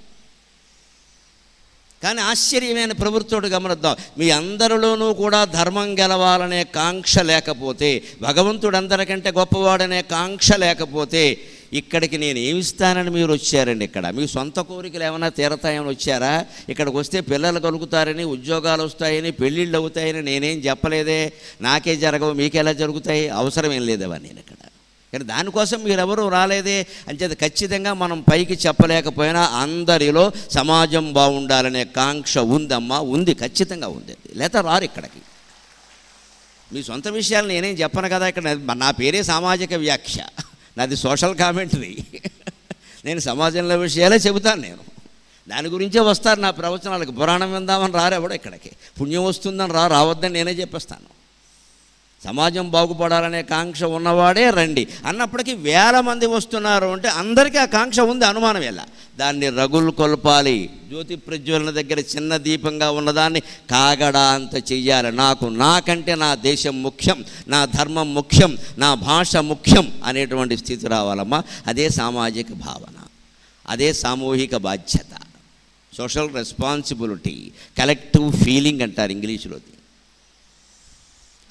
కానీ ఆశ్చర్యమైన ప్రవృత్తితో గమనిద్దాం. మీ అందరిలోనూ కూడా ధర్మం గెలవాలనే కాంక్ష లేకపోతే, భగవంతుడు అందరికంటే గొప్పవాడనే కాంక్ష లేకపోతే ఇక్కడికి నేను ఏమిస్తానని మీరు వచ్చారండి. ఇక్కడ మీ సొంత కోరికలు ఏమైనా తీరతాయని వచ్చారా? ఇక్కడికి వస్తే పిల్లలు కలుగుతారని, ఉద్యోగాలు వస్తాయని, పెళ్ళిళ్ళు అవుతాయని నేనేం చెప్పలేదే. నాకే జరగవు, మీకెలా జరుగుతాయి? అవసరం ఏం లేదు అవన్నీ ఇక్కడ. కానీ దానికోసం మీరెవరూ రాలేదే. అంచేత ఖచ్చితంగా మనం పైకి చెప్పలేకపోయినా అందరిలో సమాజం బాగుండాలనే కాంక్ష ఉందమ్మా, ఉంది, ఖచ్చితంగా ఉంది. లేకపోతే రారు ఇక్కడికి. మీ సొంత విషయాలు నేనేం చెప్పను కదా. ఇక్కడ నా పేరే సామాజిక వ్యాఖ్య, నాది సోషల్ కామెంటరీ. నేను సమాజంలో విషయాలే చెబుతాను. నేను దాని గురించే వస్తారు నా ప్రవచనాలకు. పురాణం విందామని రారెవడో ఇక్కడికి, పుణ్యం వస్తుందని రావద్దని నేనే చెప్పేస్తాను. సమాజం బాగుపడాలనే కాంక్ష ఉన్నవాడే రండి అన్నప్పటికీ 1000 మంది వస్తున్నారు అంటే అందరికీ ఆ కాంక్ష ఉంది, అనుమానం ఎలా. దాన్ని రగులు కొల్పాలి. జ్యోతి ప్రజ్వలన దగ్గర చిన్న దీపంగా ఉన్నదాన్ని కాగడా అంత చెయ్యాలి. నాకంటే నా దేశం ముఖ్యం, నా ధర్మం ముఖ్యం, నా భాష ముఖ్యం అనేటువంటి స్థితి రావాలమ్మా. అదే సామాజిక భావన, అదే సామూహిక బాధ్యత, సోషల్ రెస్పాన్సిబిలిటీ, కలెక్టివ్ ఫీలింగ్ అంటారు ఇంగ్లీషులో.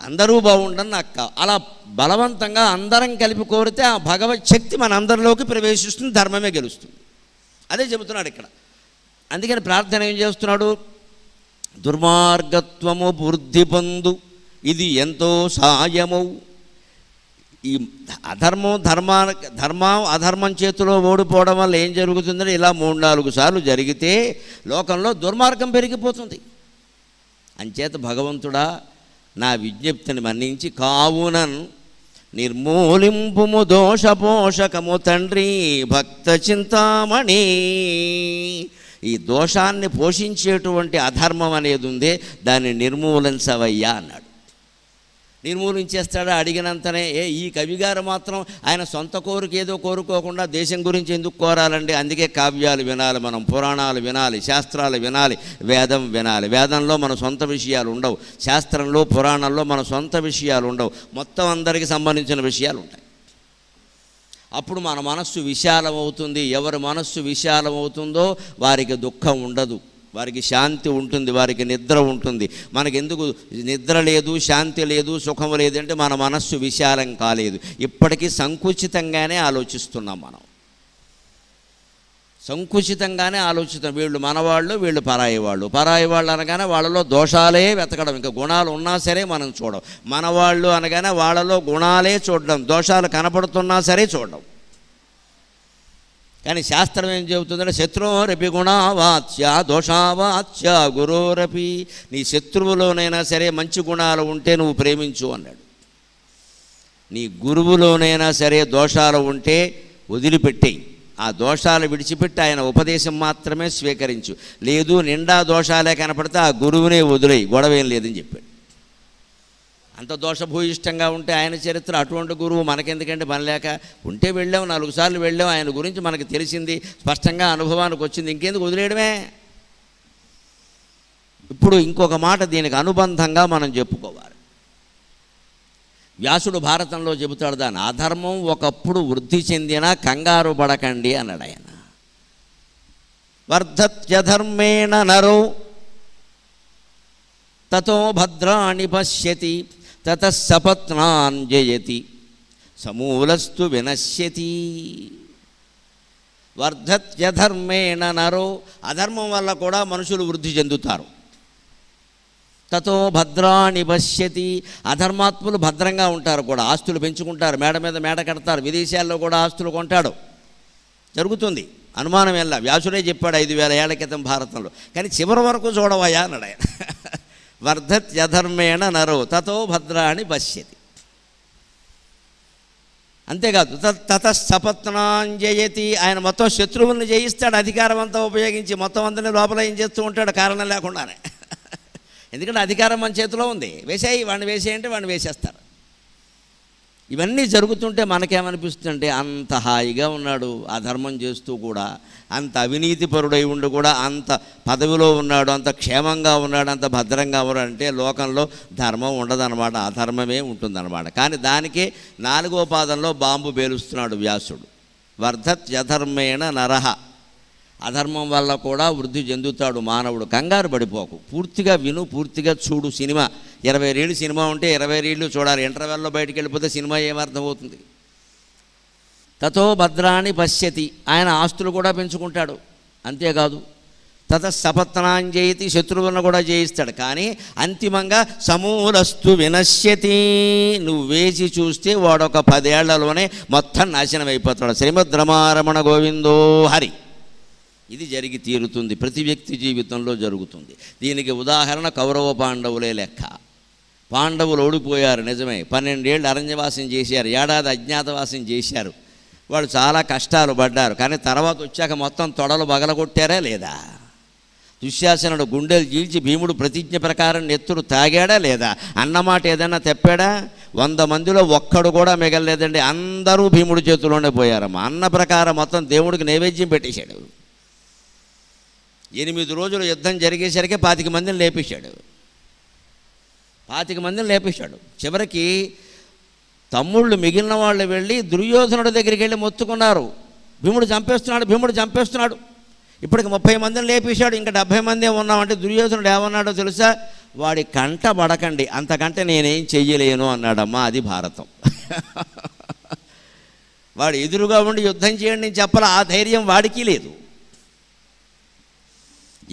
అందరూ బాగుండని నాకు అలా బలవంతంగా అందరం కలిపి కోరితే ఆ భగవత్ శక్తి మన అందరిలోకి ప్రవేశిస్తుంది, ధర్మమే గెలుస్తుంది. అదే చెబుతున్నాడు ఇక్కడ. అందుకని ప్రార్థన ఏం చేస్తున్నాడు? దుర్మార్గత్వము వృద్ధి పొందు, ఇది ఎంతో సాయము. ఈ అధర్మం చేతిలో ఓడిపోవడం వల్ల ఏం జరుగుతుందని ఇలా 3-4 సార్లు జరిగితే లోకంలో దుర్మార్గం పెరిగిపోతుంది. అంచేత భగవంతుడా నా విజ్ఞప్తిని మన్నించి కావునన్ నిర్మూలింపుము దోషపోషకము తండ్రి భక్త చింతామణి. ఈ దోషాన్ని పోషించేటువంటి అధర్మం అనేది ఉందే, దాన్ని నిర్మూలించవయ్యా అన్నాడు. నిర్మూలించేస్తాడా అడిగినంతనే? ఈ కవిగారు మాత్రం ఆయన సొంత కోరిక ఏదో కోరుకోకుండా దేశం గురించి ఎందుకు కోరాలండి? అందుకే కావ్యాలు వినాలి, మనం పురాణాలు వినాలి, శాస్త్రాలు వినాలి, వేదం వినాలి. వేదంలో మన సొంత విషయాలు ఉండవు, శాస్త్రంలో పురాణంలో మన సొంత విషయాలు ఉండవు, మొత్తం అందరికీ సంబంధించిన విషయాలు ఉంటాయి. అప్పుడు మన మనస్సు విశాలమవుతుంది. ఎవరి మనస్సు విశాలమవుతుందో వారికి దుఃఖం ఉండదు, వారికి శాంతి ఉంటుంది, వారికి నిద్ర ఉంటుంది. మనకెందుకు నిద్ర లేదు, శాంతి లేదు, సుఖం లేదంటే మన మనస్సు విశాలం కాలేదు. ఇప్పటికీ సంకుచితంగానే ఆలోచిస్తున్నాం మనం, సంకుచితంగానే ఆలోచిస్తాం. వీళ్ళు మనవాళ్ళు, వీళ్ళు పరాయి వాళ్ళు అనగానే వాళ్ళలో దోషాలే వెతకడం, ఇంకా గుణాలు ఉన్నా సరే మనం చూడం. మనవాళ్ళు అనగానే వాళ్ళలో గుణాలే చూడడం, దోషాలు కనపడుతున్నా సరే చూడడం. కానీ శాస్త్రం ఏం చెబుతుందంటే శత్రువురపి గుణావాచ్య దోషావాచ్య గురోరపి. నీ శత్రువులోనైనా సరే మంచి గుణాలు ఉంటే నువ్వు ప్రేమించు అన్నాడు. నీ గురువులోనైనా సరే దోషాలు ఉంటే వదిలిపెట్టేయి, ఆ దోషాలు విడిచిపెట్టి ఆయన ఉపదేశం మాత్రమే స్వీకరించు. లేదు నిండా దోషాలే కనపడితే ఆ గురువునే వదిలేయి, గొడవేం లేదని చెప్పాడు. అంత దోషభూయిష్టంగా ఉంటే ఆయన చరిత్ర, అటువంటి గురువు మనకెందుకంటే పని లేక ఉంటే వెళ్ళాం, 4 సార్లు వెళ్ళాం, ఆయన గురించి మనకు తెలిసింది, స్పష్టంగా అనుభవానికి వచ్చింది, ఇంకెందుకు వదిలేయడమే. ఇప్పుడు ఇంకొక మాట దీనికి అనుబంధంగా మనం చెప్పుకోవాలి. వ్యాసుడు భారతంలో చెబుతాడు దాన్ని, అధర్మం ఒకప్పుడు వృద్ధి చెందినా కంగారు పడకండి అన్నాడు ఆయన. వర్ధత్యధర్మేణ నరో తతో భద్రాణి పశ్యతి తతః సపత్నాన్ జయతి సమూలస్తు వినశ్యతి. వర్ధత్యధర్మేణ నరో, అధర్మం వల్ల కూడా మనుషులు వృద్ధి చెందుతారు. తతో భద్రాణి పశ్యతి, అధర్మాత్ములు భద్రంగా ఉంటారు కూడా, ఆస్తులు పెంచుకుంటారు, మేడ మీద మేడ కడతారు, విదేశాల్లో కూడా ఆస్తులు కొంటాడు, జరుగుతుంది, అనుమానం ఎలా. వ్యాసుడే చెప్పాడు 5000 ఏళ్ల క్రితం భారతంలో. కానీ చివరి వరకు చూడవయ్యా అన్నాడు ఆయన. వర్ధత్యధర్మేణ నరో తతో భద్రాణి పశ్యతి. అంతేకాదు తతః సపత్నాంజయతి, ఆయన మొత్తం శత్రువుల్ని జయిస్తాడు, అధికారం అంతా ఉపయోగించి మొత్తం అందరినీ లోపల ఏం చేస్తూ ఉంటాడు కారణం లేకుండానే. ఎందుకంటే అధికారం మన చేతిలో ఉంది, వేసేయి, వాడిని వేసేయంటే వాడిని వేసేస్తారు. ఇవన్నీ జరుగుతుంటే మనకేమనిపిస్తుందంటే అంత హాయిగా ఉన్నాడు అధర్మం చేస్తూ కూడా, అంత అవినీతిపరుడై ఉండి కూడా అంత పదవిలో ఉన్నాడు, అంత క్షేమంగా ఉన్నాడు, అంత భద్రంగా ఉన్నాడు అంటే లోకంలో ధర్మం ఉండదన్నమాట, అధర్మమే ఉంటుందన్నమాట. కానీ దానికే 4వ పాదంలో బాంబు పేలుస్తున్నాడు వ్యాసుడు. వర్ధత్యధర్మేణ నరహ, అధర్మం వల్ల కూడా వృద్ధి చెందుతాడు మానవుడు. కంగారు పడిపోకు, పూర్తిగా విను, పూర్తిగా చూడు. సినిమా 20 రీళ్ళు సినిమా ఉంటే 20 రీళ్ళు చూడాలి, ఇంటర్వెల్లో బయటికి వెళ్ళిపోతే సినిమా ఏమర్థమవుతుంది? తతో భద్రాణి పశ్యతి, ఆయన ఆస్తులు కూడా పెంచుకుంటాడు. అంతేకాదు తతః సపత్నాంజయతి, శత్రువులను కూడా జయిస్తాడు. కానీ అంతిమంగా సమూలస్తు వినశ్యతి, నువ్వు వేసి చూస్తే వాడొక 10 ఏళ్లలోనే మొత్తం నాశనం అయిపోతాడు. శ్రీమద్ రమారమణ గోవిందో హరి. ఇది జరిగి తీరుతుంది, ప్రతి వ్యక్తి జీవితంలో జరుగుతుంది. దీనికి ఉదాహరణ కౌరవ పాండవులే లెక్క. పాండవులు ఓడిపోయారు నిజమే, 12 ఏళ్ళు అరణ్యవాసం చేశారు, 1 ఏడాది అజ్ఞాతవాసం చేశారు. వాళ్ళు చాలా కష్టాలు పడ్డారు. కానీ తర్వాత వచ్చాక మొత్తం తొడలు బగలగొట్టారా లేదా? దుశ్శాసనుడు గుండెలు చీల్చి భీముడు ప్రతిజ్ఞ ప్రకారం నెత్తురు తాగాడా లేదా? అన్నమాట ఏదైనా తెప్పాడా? 100 మందిలో ఒక్కడు కూడా మిగలలేదండి. అందరూ భీముడి చేతిలోనే పోయారమ్మా. అన్న ప్రకారం మొత్తం దేవుడికి నైవేద్యం పెట్టేశాడు. 8 రోజులు యుద్ధం జరిగేసరికి 25 మందిని లేపేశాడు. 25 మందిని లేపేశాడు. చివరికి తమ్ముళ్ళు మిగిలిన వాళ్ళు వెళ్ళి దుర్యోధనుడి దగ్గరికి వెళ్ళి మొత్తుకున్నారు, భీముడు చంపేస్తున్నాడు, భీముడు చంపేస్తున్నాడు. ఇప్పటికి 30 మందిని లేపేశాడు, ఇంకా 70 మంది ఉన్నామంటే దుర్యోధనుడు ఏమన్నాడో తెలుసా? వాడి కంట పడకండి, అంతకంటే నేనేం చెయ్యలేను అన్నాడమ్మా. అది భారతం. వాడు ఎదురుగా ఉండి యుద్ధం చేయండి నేను చెప్పాల, ఆ ధైర్యం వాడికి లేదు.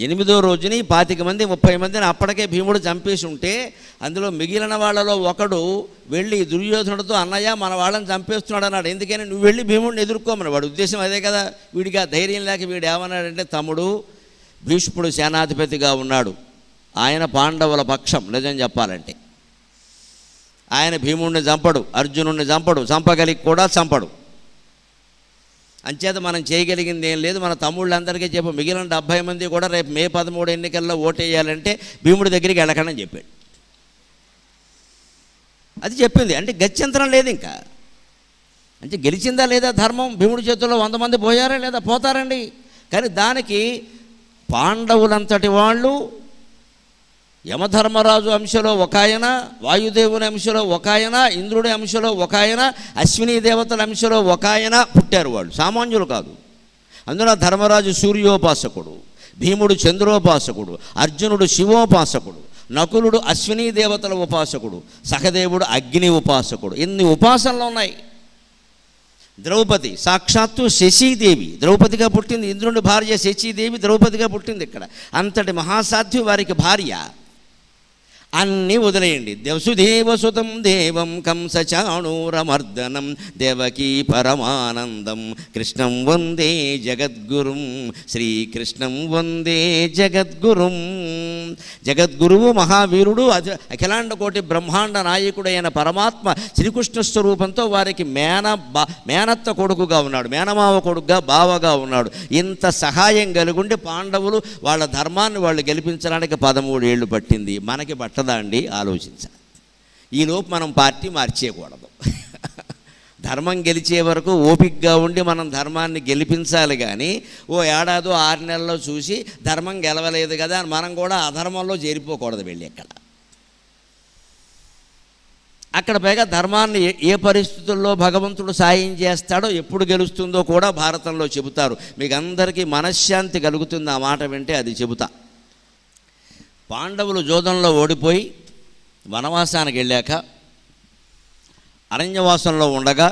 8వ రోజుని 25 మంది 30 మందిని అప్పటికే భీముడు చంపేసి ఉంటే అందులో మిగిలిన వాళ్ళలో ఒకడు వెళ్ళి దుర్యోధనుడితో, అన్నయ్య మన వాళ్ళని చంపేస్తున్నాడు అన్నాడు. ఎందుకని? నువ్వు వెళ్ళి భీముడిని ఎదుర్కోమని. వాడి ఉద్దేశం అదే కదా. వీడికి ఆ ధైర్యం లేక వీడు ఏమన్నాడంటే, తమ్ముడు భీష్ముడు సేనాధిపతిగా ఉన్నాడు, ఆయన పాండవుల పక్షం నిజం చెప్పాలంటే. ఆయన భీముడిని చంపడు, అర్జునుడిని చంపడు, చంపగలిగి కూడా చంపడు. అంచేత మనం చేయగలిగింది ఏం లేదు. మన తమ్ముళ్ళందరికీ చెప్పు, మిగిలిన 70 మంది కూడా రేపు మే 13 ఎన్నికల్లో ఓటేయాలంటే భీముడి దగ్గరికి వెళ్ళకండి అని చెప్పాడు. అది చెప్పింది అంటే గత్యంతరం లేదు ఇంకా. అంటే గెలిచిందా లేదా ధర్మం? భీముడి చేతుల్లో 100 మంది పోయారా లేదా? పోతారండి. కానీ దానికి పాండవులంతటి వాళ్ళు, యమధర్మరాజు అంశలో ఒక ఆయన, వాయుదేవుని అంశలో ఒక ఆయన, ఇంద్రుడి అంశలో ఒక ఆయన, అశ్విని దేవతల అంశలో ఒక ఆయన పుట్టారు. వాళ్ళు సామాన్యులు కాదు. అందులో ధర్మరాజు సూర్యోపాసకుడు, భీముడు చంద్రోపాసకుడు, అర్జునుడు శివోపాసకుడు, నకులుడు అశ్విని దేవతల ఉపాసకుడు, సహదేవుడు అగ్ని ఉపాసకుడు. ఇన్ని ఉపాసనలు ఉన్నాయి. ద్రౌపది సాక్షాత్తు శశీదేవి, ద్రౌపదిగా పుట్టింది. ఇంద్రుని భార్య శశీదేవి ద్రౌపదిగా పుట్టింది. ఇక్కడ అంతటి మహాసాధ్వి వారికి భార్య. అన్నీ వదిలేయండి. వసుదేవసుతం దేవం కంసచాణూరమర్దనం దేవకీ పరమానందం కృష్ణం వందే జగద్గురుం, శ్రీకృష్ణం వందే జగద్గురుం. జగద్గురువు మహావీరుడు అఖిలాండ కోటి బ్రహ్మాండ నాయకుడైన పరమాత్మ శ్రీకృష్ణ స్వరూపంతో వారికి మేనత్త కొడుకుగా ఉన్నాడు, మేనమావ కొడుకుగా బావగా ఉన్నాడు. ఇంత సహాయం కలిగుండి పాండవులు వాళ్ళ ధర్మాన్ని వాళ్ళు గెలిపించడానికి 13 ఏళ్ళు పట్టింది. మనకి పట్టదా అండి? ఆలోచించాలి. ఈలోపు మనం పార్టీ మార్చేయకూడదు. ధర్మం గెలిచే వరకు ఓపికగా ఉండి మనం ధర్మాన్ని గెలిపించాలి. కానీ ఓ ఏడాదో 6 నెలల్లో చూసి ధర్మం గెలవలేదు కదా అని మనం కూడా అధర్మంలో చేరిపోకూడదు. వెళ్ళి అక్కడ పైగా ధర్మాన్ని ఏ పరిస్థితుల్లో భగవంతుడు సాయం చేస్తాడో, ఎప్పుడు గెలుస్తుందో కూడా భారతంలో చెబుతారు. మీకు అందరికీ మనశ్శాంతి కలుగుతుంది ఆ మాట వింటే. అది చెబుతా. పాండవులు జోదంలో ఓడిపోయి వనవాసానికి వెళ్ళాక అరణ్యవాసంలో ఉండగా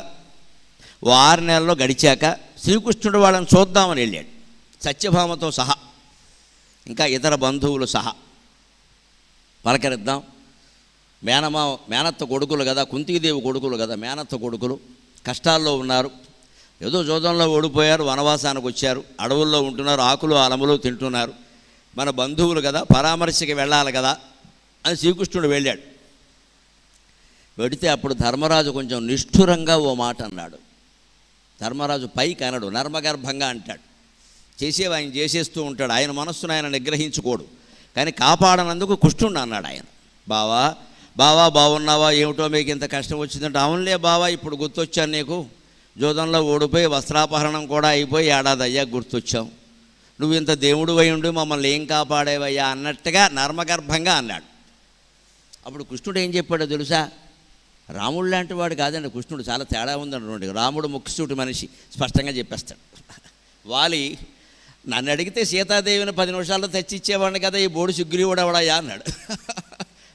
ఓ 6 నెలల్లో గడిచాక శ్రీకృష్ణుడు వాళ్ళని చూద్దామని వెళ్ళాడు, సత్యభామతో సహా, ఇంకా ఇతర బంధువులు సహా. పలకరిద్దాం. మేనత్త కొడుకులు కదా, కుంతీదేవి కొడుకులు కదా, మేనత్త కొడుకులు కష్టాల్లో ఉన్నారు. ఏదో జోదంలో ఓడిపోయారు, వనవాసానికి వచ్చారు, అడవుల్లో ఉంటున్నారు, ఆకులు అలములు తింటున్నారు. మన బంధువులు కదా, పరామర్శకి వెళ్ళాలి కదా అని శ్రీకృష్ణుడు వెళ్ళాడు. వెడితే అప్పుడు ధర్మరాజు కొంచెం నిష్ఠురంగా ఓ మాట అన్నాడు. ధర్మరాజు పైకి అనడు, నర్మగర్భంగా అంటాడు. చేసేవి ఆయన చేసేస్తూ ఉంటాడు. ఆయన మనస్సును ఆయన నిగ్రహించుకోడు. కానీ కాపాడనందుకు కృష్ణుడు అన్నాడు ఆయన, బావా బావా బాగున్నావా, ఏమిటో మీకు ఇంత కష్టం వచ్చిందంటే, అవునులే బావా ఇప్పుడు గుర్తొచ్చాను నీకు, జోదంలో ఓడిపోయి వస్త్రాపహరణం కూడా అయిపోయి ఏడాది అయ్యా గుర్తొచ్చాం, నువ్వు ఇంత దేవుడు అయి ఉండి మమ్మల్ని ఏం కాపాడేవయ్యా అన్నట్టుగా నర్మగర్భంగా అన్నాడు. అప్పుడు కృష్ణుడు ఏం చెప్పాడో తెలుసా? రాముడు లాంటి వాడు కాదండి కృష్ణుడు, చాలా తేడా ఉందండి. రాముడు ముక్కుసూటి మనిషి, స్పష్టంగా చెప్పేస్తాడు. వాలి నన్ను అడిగితే సీతాదేవిని 10 నిమిషాల్లో తెచ్చిచ్చేవాడిని కదా, ఈ బోడు సుగ్రీవుడు ఎవడయ్యా అన్నాడు.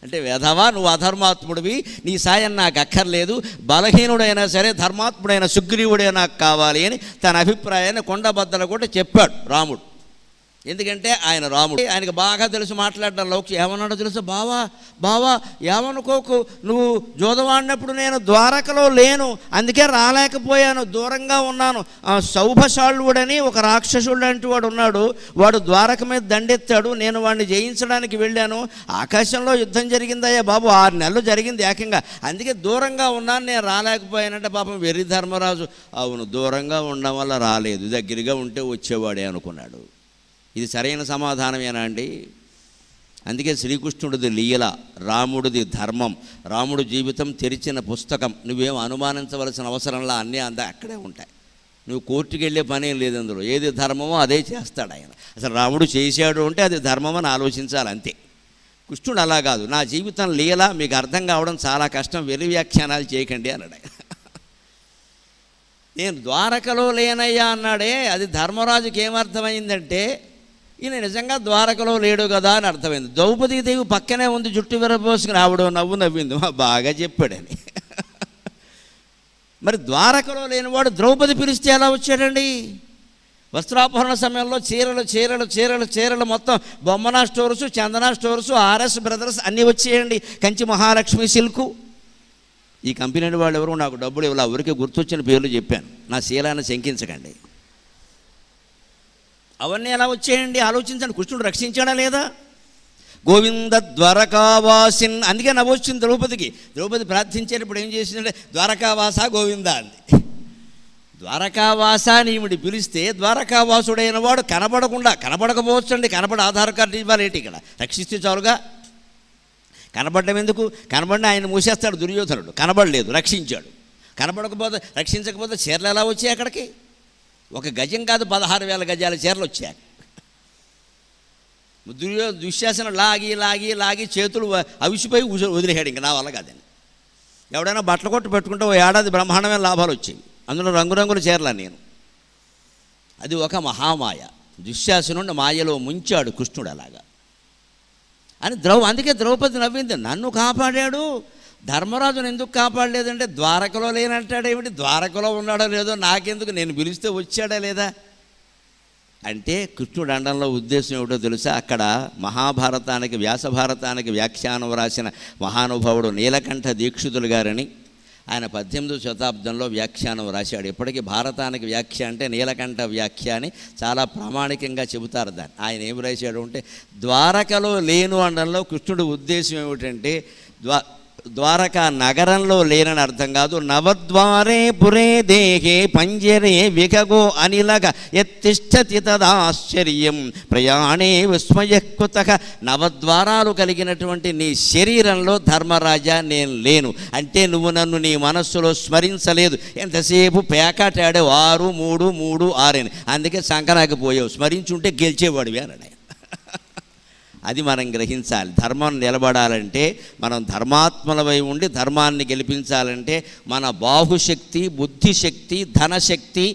అంటే వేధవా, నువ్వు అధర్మాత్ముడివి, నీ సాయం నాకు అక్కర్లేదు, బలహీనుడైనా సరే ధర్మాత్ముడైన సుగ్రీవుడే నాకు కావాలి అని తన అభిప్రాయాన్ని కొండబద్దలు కూడా చెప్పాడు రాముడు. ఎందుకంటే ఆయన రాముడు, ఆయనకు బాగా తెలుసు మాట్లాడడం. లౌక్యం ఏమన్నాడో తెలుసు, బావా బావా ఏమనుకోకు, నువ్వు జూదం ఆడినప్పుడు నేను ద్వారకలో లేను, అందుకే రాలేకపోయాను, దూరంగా ఉన్నాను. సౌభశాళుడని ఒక రాక్షసుడు లాంటి వాడు ఉన్నాడు, వాడు ద్వారక మీద దండెత్తాడు, నేను వాడిని జయించడానికి వెళ్ళాను, ఆకాశంలో యుద్ధం జరిగిందయ్యా బాబు, 6 నెలలు జరిగింది ఏకంగా, అందుకే దూరంగా ఉన్నాను, నేను రాలేకపోయానంటే పాపం వెర్రి ధర్మరాజు, అవును దూరంగా ఉండడం వల్ల రాలేదు, దగ్గరగా ఉంటే వచ్చేవాడే అనుకున్నాడు. ఇది సరైన సమాధానమేనా అండి? అందుకే శ్రీకృష్ణుడిది లీల, రాముడిది ధర్మం. రాముడు జీవితం తెరిచిన పుస్తకం, నువ్వేం అనుమానించవలసిన అవసరంలా అన్నీ అక్కడే ఉంటాయి. నువ్వు కోర్టుకి వెళ్ళే పనేం లేదు అందులో, ఏది ధర్మమో అదే చేస్తాడు ఆయన. అసలు రాముడు చేశాడు అంటే అది ధర్మం అని ఆలోచించాలి అంతే. కృష్ణుడు అలా కాదు, నా జీవితం లీల, మీకు అర్థం కావడం చాలా కష్టం, వెర్రి వ్యాఖ్యానాలు చేయకండి అన్నాడు. నేను ద్వారకలో లేనయ్యా అన్నాడే, అది ధర్మరాజుకి ఏమర్థమైందంటే ఈయన నిజంగా ద్వారకలో లేడు కదా అని అర్థమైంది. ద్రౌపదీదేవి పక్కనే ఉంది, జుట్టు విరబోసుకుని, ఆవిడ నవ్వింది, బాగా చెప్పాడని. మరి ద్వారకలో లేనివాడు ద్రౌపది పిలిస్తే ఎలా వచ్చాడండి? వస్త్రాపహరణ సమయంలో చీరలు చీరలు చీరలు చీరలు మొత్తం Bommana stores, Chandana stores, RS brothers అన్నీ వచ్చేయండి, కంచి మహాలక్ష్మి సిల్కు. ఈ కంపెనీ వాళ్ళు ఎవరు నాకు డబ్బులు ఇవ్వాలి, ఊరికే గుర్తొచ్చిన పేర్లు చెప్పాను, నా శీలాన్ని శంకించకండి. అవన్నీ ఎలా వచ్చేయండి ఆలోచించండి. కృష్ణుడు రక్షించాడా లేదా? గోవింద ద్వారకావాసిన్, అందుకే నవ్వొచ్చింది ద్రౌపదికి. ద్రౌపది ప్రార్థించేటప్పుడు ఏం చేసిందంటే ద్వారకావాస గోవింద అంది. ద్వారకావాస నీవుడి పిలిస్తే ద్వారకావాసుడైన వాడు కనపడకపోవచ్చండి, ఆధార్ కార్డు ఇవ్వాలేటి, ఇక్కడ రక్షిస్తే చాలుగా. కనబడడం ఎందుకు? కనబడిన ఆయన మూసేస్తాడు దుర్యోధనుడు, కనబడలేదు రక్షించాడు. రక్షించకపోతే చీరలు ఎలా వచ్చాయి అక్కడికి? ఒక గజం కాదు 16,000 గజాల చీరలు వచ్చాయి. దుశ్శాసన లాగి లాగి లాగి చేతులు అవిసిపోయి వదిలేశాడు, ఇంకా నా వల్ల కాదని. ఎవడైనా బట్టల కొట్టు పెట్టుకుంటే ఓ ఏడాది బ్రహ్మాండమైన లాభాలు వచ్చాయి, అందులో రంగురంగుల చీరలా నేను. అది ఒక మహామాయ, దుశ్శాసనుడిని మాయలో ముంచాడు కృష్ణుడు అలాగా అని. అందుకే ద్రౌపది నవ్వింది, నన్ను కాపాడాడు, ధర్మరాజును ఎందుకు కాపాడలేదంటే ద్వారకలో లేనంటాడేమిటి, ద్వారకలో ఉన్నాడో లేదో నాకెందుకు, నేను పిలిస్తే వచ్చాడా లేదా అంటే. కృష్ణుడు అండంలో ఉద్దేశం ఏమిటో తెలుసా? అక్కడ మహాభారతానికి వ్యాసభారతానికి వ్యాఖ్యానం రాసిన మహానుభావుడు నీలకంఠ దీక్షితులు గారని, ఆయన 18వ శతాబ్దంలో వ్యాఖ్యానం రాశాడు. ఇప్పటికీ భారతానికి వ్యాఖ్య అంటే నీలకంఠ వ్యాఖ్య అని చాలా ప్రామాణికంగా చెబుతారు దాన్ని. ఆయన ఏం రాశాడు అంటే, ద్వారకలో లేను అనడంలో కృష్ణుడి ఉద్దేశం ఏమిటంటే ద్వారకా నగరంలో లేనని అర్థం కాదు. నవద్వారే పురే దేహే పంజరే వికగో అనిలగ యత్తిష్టతి తదాశ్చర్యం ప్రయాణే విస్మయకృతః. నవద్వారాలు కలిగినటువంటి నీ శరీరంలో ధర్మరాజా నేను లేను అంటే నువ్వు నన్ను నీ మనస్సులో స్మరించలేదు. ఎంతసేపు పేకాటాడే 6, 3, 3, 6 అని, అందుకే సంకనాకి పోయావు, స్మరించుంటే గెలిచేవాడివి అన్నాడు. అది మనం గ్రహించాలి. ధర్మం నిలబడాలంటే, మనం ధర్మాత్మలవై ఉండి ధర్మాన్ని గెలిపించాలంటే మన బాహుశక్తి, బుద్ధిశక్తి, ధనశక్తి,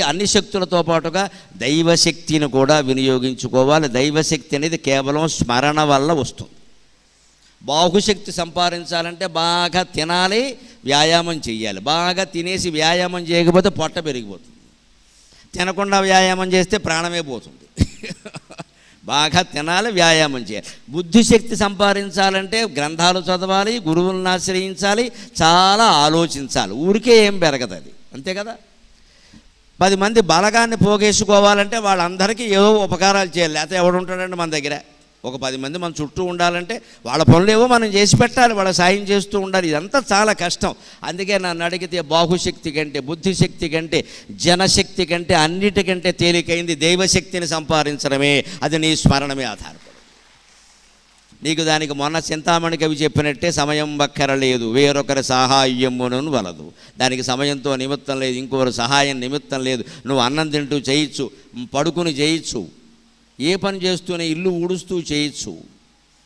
అన్ని శక్తులతో పాటుగా దైవశక్తిని కూడా వినియోగించుకోవాలి. దైవశక్తి అనేది కేవలం స్మరణ వల్ల వస్తుంది. బాహుశక్తి సంపాదించాలంటే బాగా తినాలి, వ్యాయామం చేయాలి. బాగా తినేసి వ్యాయామం చేయకపోతే పొట్ట పెరిగిపోతుంది, తినకుండా వ్యాయామం చేస్తే ప్రాణమే పోతుంది. బాగా తినాలి, వ్యాయామం చేయాలి. బుద్ధిశక్తి సంపాదించాలంటే గ్రంథాలు చదవాలి, గురువులను ఆశ్రయించాలి, చాలా ఆలోచించాలి. ఊరికే ఏం పెరగదు అది, అంతే కదా. 10 మంది బలగాన్ని పోగేసుకోవాలంటే వాళ్ళందరికీ ఏవో ఉపకారాలు చేయాలి, లేకపోతే ఎవడు ఉంటాడండి మన దగ్గర. ఒక 10 మంది మన చుట్టూ ఉండాలంటే వాళ్ళ పనులేవో మనం చేసి పెట్టాలి, వాళ్ళ సాయం చేస్తూ ఉండాలి. ఇదంతా చాలా కష్టం. అందుకే నన్ను అడిగితే బాహుశక్తి కంటే, బుద్ధిశక్తి కంటే, జనశక్తి కంటే అన్నిటికంటే తేలికైంది దైవశక్తిని సంపాదించడమే. అది నీ స్మరణమే ఆధారపడు. నీకు దానికి మొన్న చింతామణి కవి చెప్పినట్టే సమయం బక్కరలేదు, వేరొకరి సహాయమును వలదు. దానికి సమయంతో నిమిత్తం లేదు, ఇంకొకరి సహాయం నిమిత్తం లేదు. నువ్వు అన్నం తింటూ చేయొచ్చు, పడుకుని చేయొచ్చు, ఏ పని చేస్తూనే ఇల్లు ఊడుస్తూ చేయొచ్చు,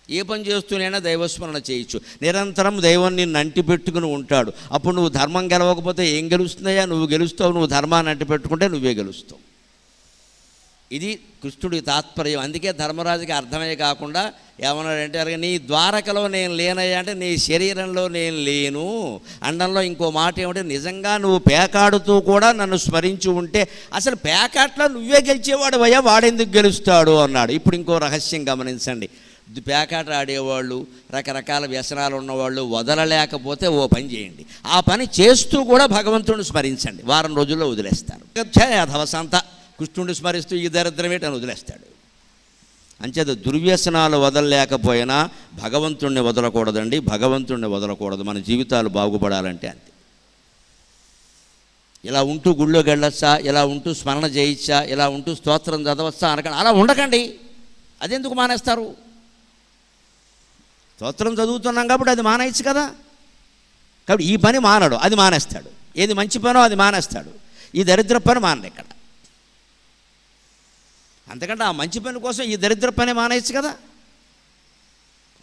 ఏ పని చేస్తూనైనా దైవస్మరణ చేయొచ్చు. నిరంతరం దైవం నిన్ను అంటి పెట్టుకుని ఉంటాడు. అప్పుడు నువ్వు ధర్మం గెలవకపోతే ఏం గెలుస్తుందయ్యా? నువ్వు గెలుస్తావు. నువ్వు ధర్మాన్ని అంటి పెట్టుకుంటే నువ్వే గెలుస్తావు. ఇది కృష్ణుడి తాత్పర్యం. అందుకే ధర్మరాజుకి అర్థమే కాకుండా ఏమన్నాడంటే, అలాగే నీ ద్వారకలో నేను లేనయ్యా అంటే నీ శరీరంలో నేను లేను అండంలో ఇంకో మాట ఏమంటే, నిజంగా నువ్వు పేకాడుతూ కూడా నన్ను స్మరించి ఉంటే అసలు పేకాట్లో నువ్వే గెలిచేవాడు అయ్యా, వాడెందుకు గెలుస్తాడు అన్నాడు. ఇప్పుడు ఇంకో రహస్యం గమనించండి. పేకాట ఆడేవాళ్ళు, రకరకాల వ్యసనాలు ఉన్నవాళ్ళు వదలలేకపోతే ఓ పని చేయండి, ఆ పని చేస్తూ కూడా భగవంతుడిని స్మరించండి, వారం రోజుల్లో వదిలేస్తారు. అధవసంత కృష్ణుడిని స్మరిస్తూ ఈ దరిద్రమేటని వదిలేస్తాడు. అంచేత దుర్వ్యసనాలు వదలలేకపోయినా భగవంతుణ్ణి వదలకూడదండి, భగవంతుణ్ణి వదలకూడదు. మన జీవితాలు బాగుపడాలంటే అంతే. ఇలా ఉంటూ గుళ్ళోకి వెళ్ళొచ్చా, ఇలా ఉంటూ స్మరణ చేయొచ్చా, ఇలా ఉంటూ స్తోత్రం చదవచ్చా అనకండి. అలా ఉండకండి. అదెందుకు మానేస్తారు? స్తోత్రం చదువుతున్నాం కాబట్టి అది మానేయచ్చు కదా. కాబట్టి ఈ పని మానడు, అది మానేస్తాడు. ఏది మంచి పనో అది మానేస్తాడు, ఈ దరిద్ర పని మానడు ఇక్కడ. అంతకంటే ఆ మంచి పని కోసం ఈ దరిద్ర పని మానేయచ్చు కదా.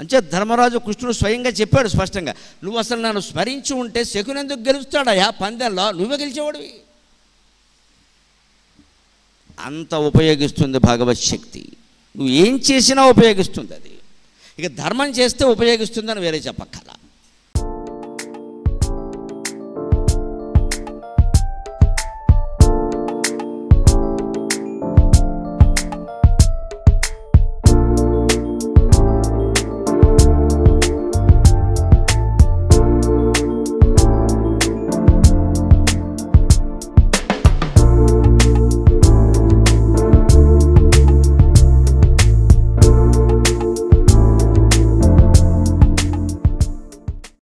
అంచే ధర్మరాజు కృష్ణుడు స్వయంగా చెప్పాడు స్పష్టంగా, నువ్వు అసలు నన్ను స్మరించి ఉంటే శకుని ఎందుకు గెలుస్తాడయా పందెంలో, నువ్వే గెలిచేవాడివి. అంత ఉపయోగిస్తుంది భగవత్ శక్తి. నువ్వు ఏం చేసినా ఉపయోగిస్తుంది అది. ఇక ధర్మం చేస్తే ఉపయోగిస్తుందని వేరే చెప్పక్కల.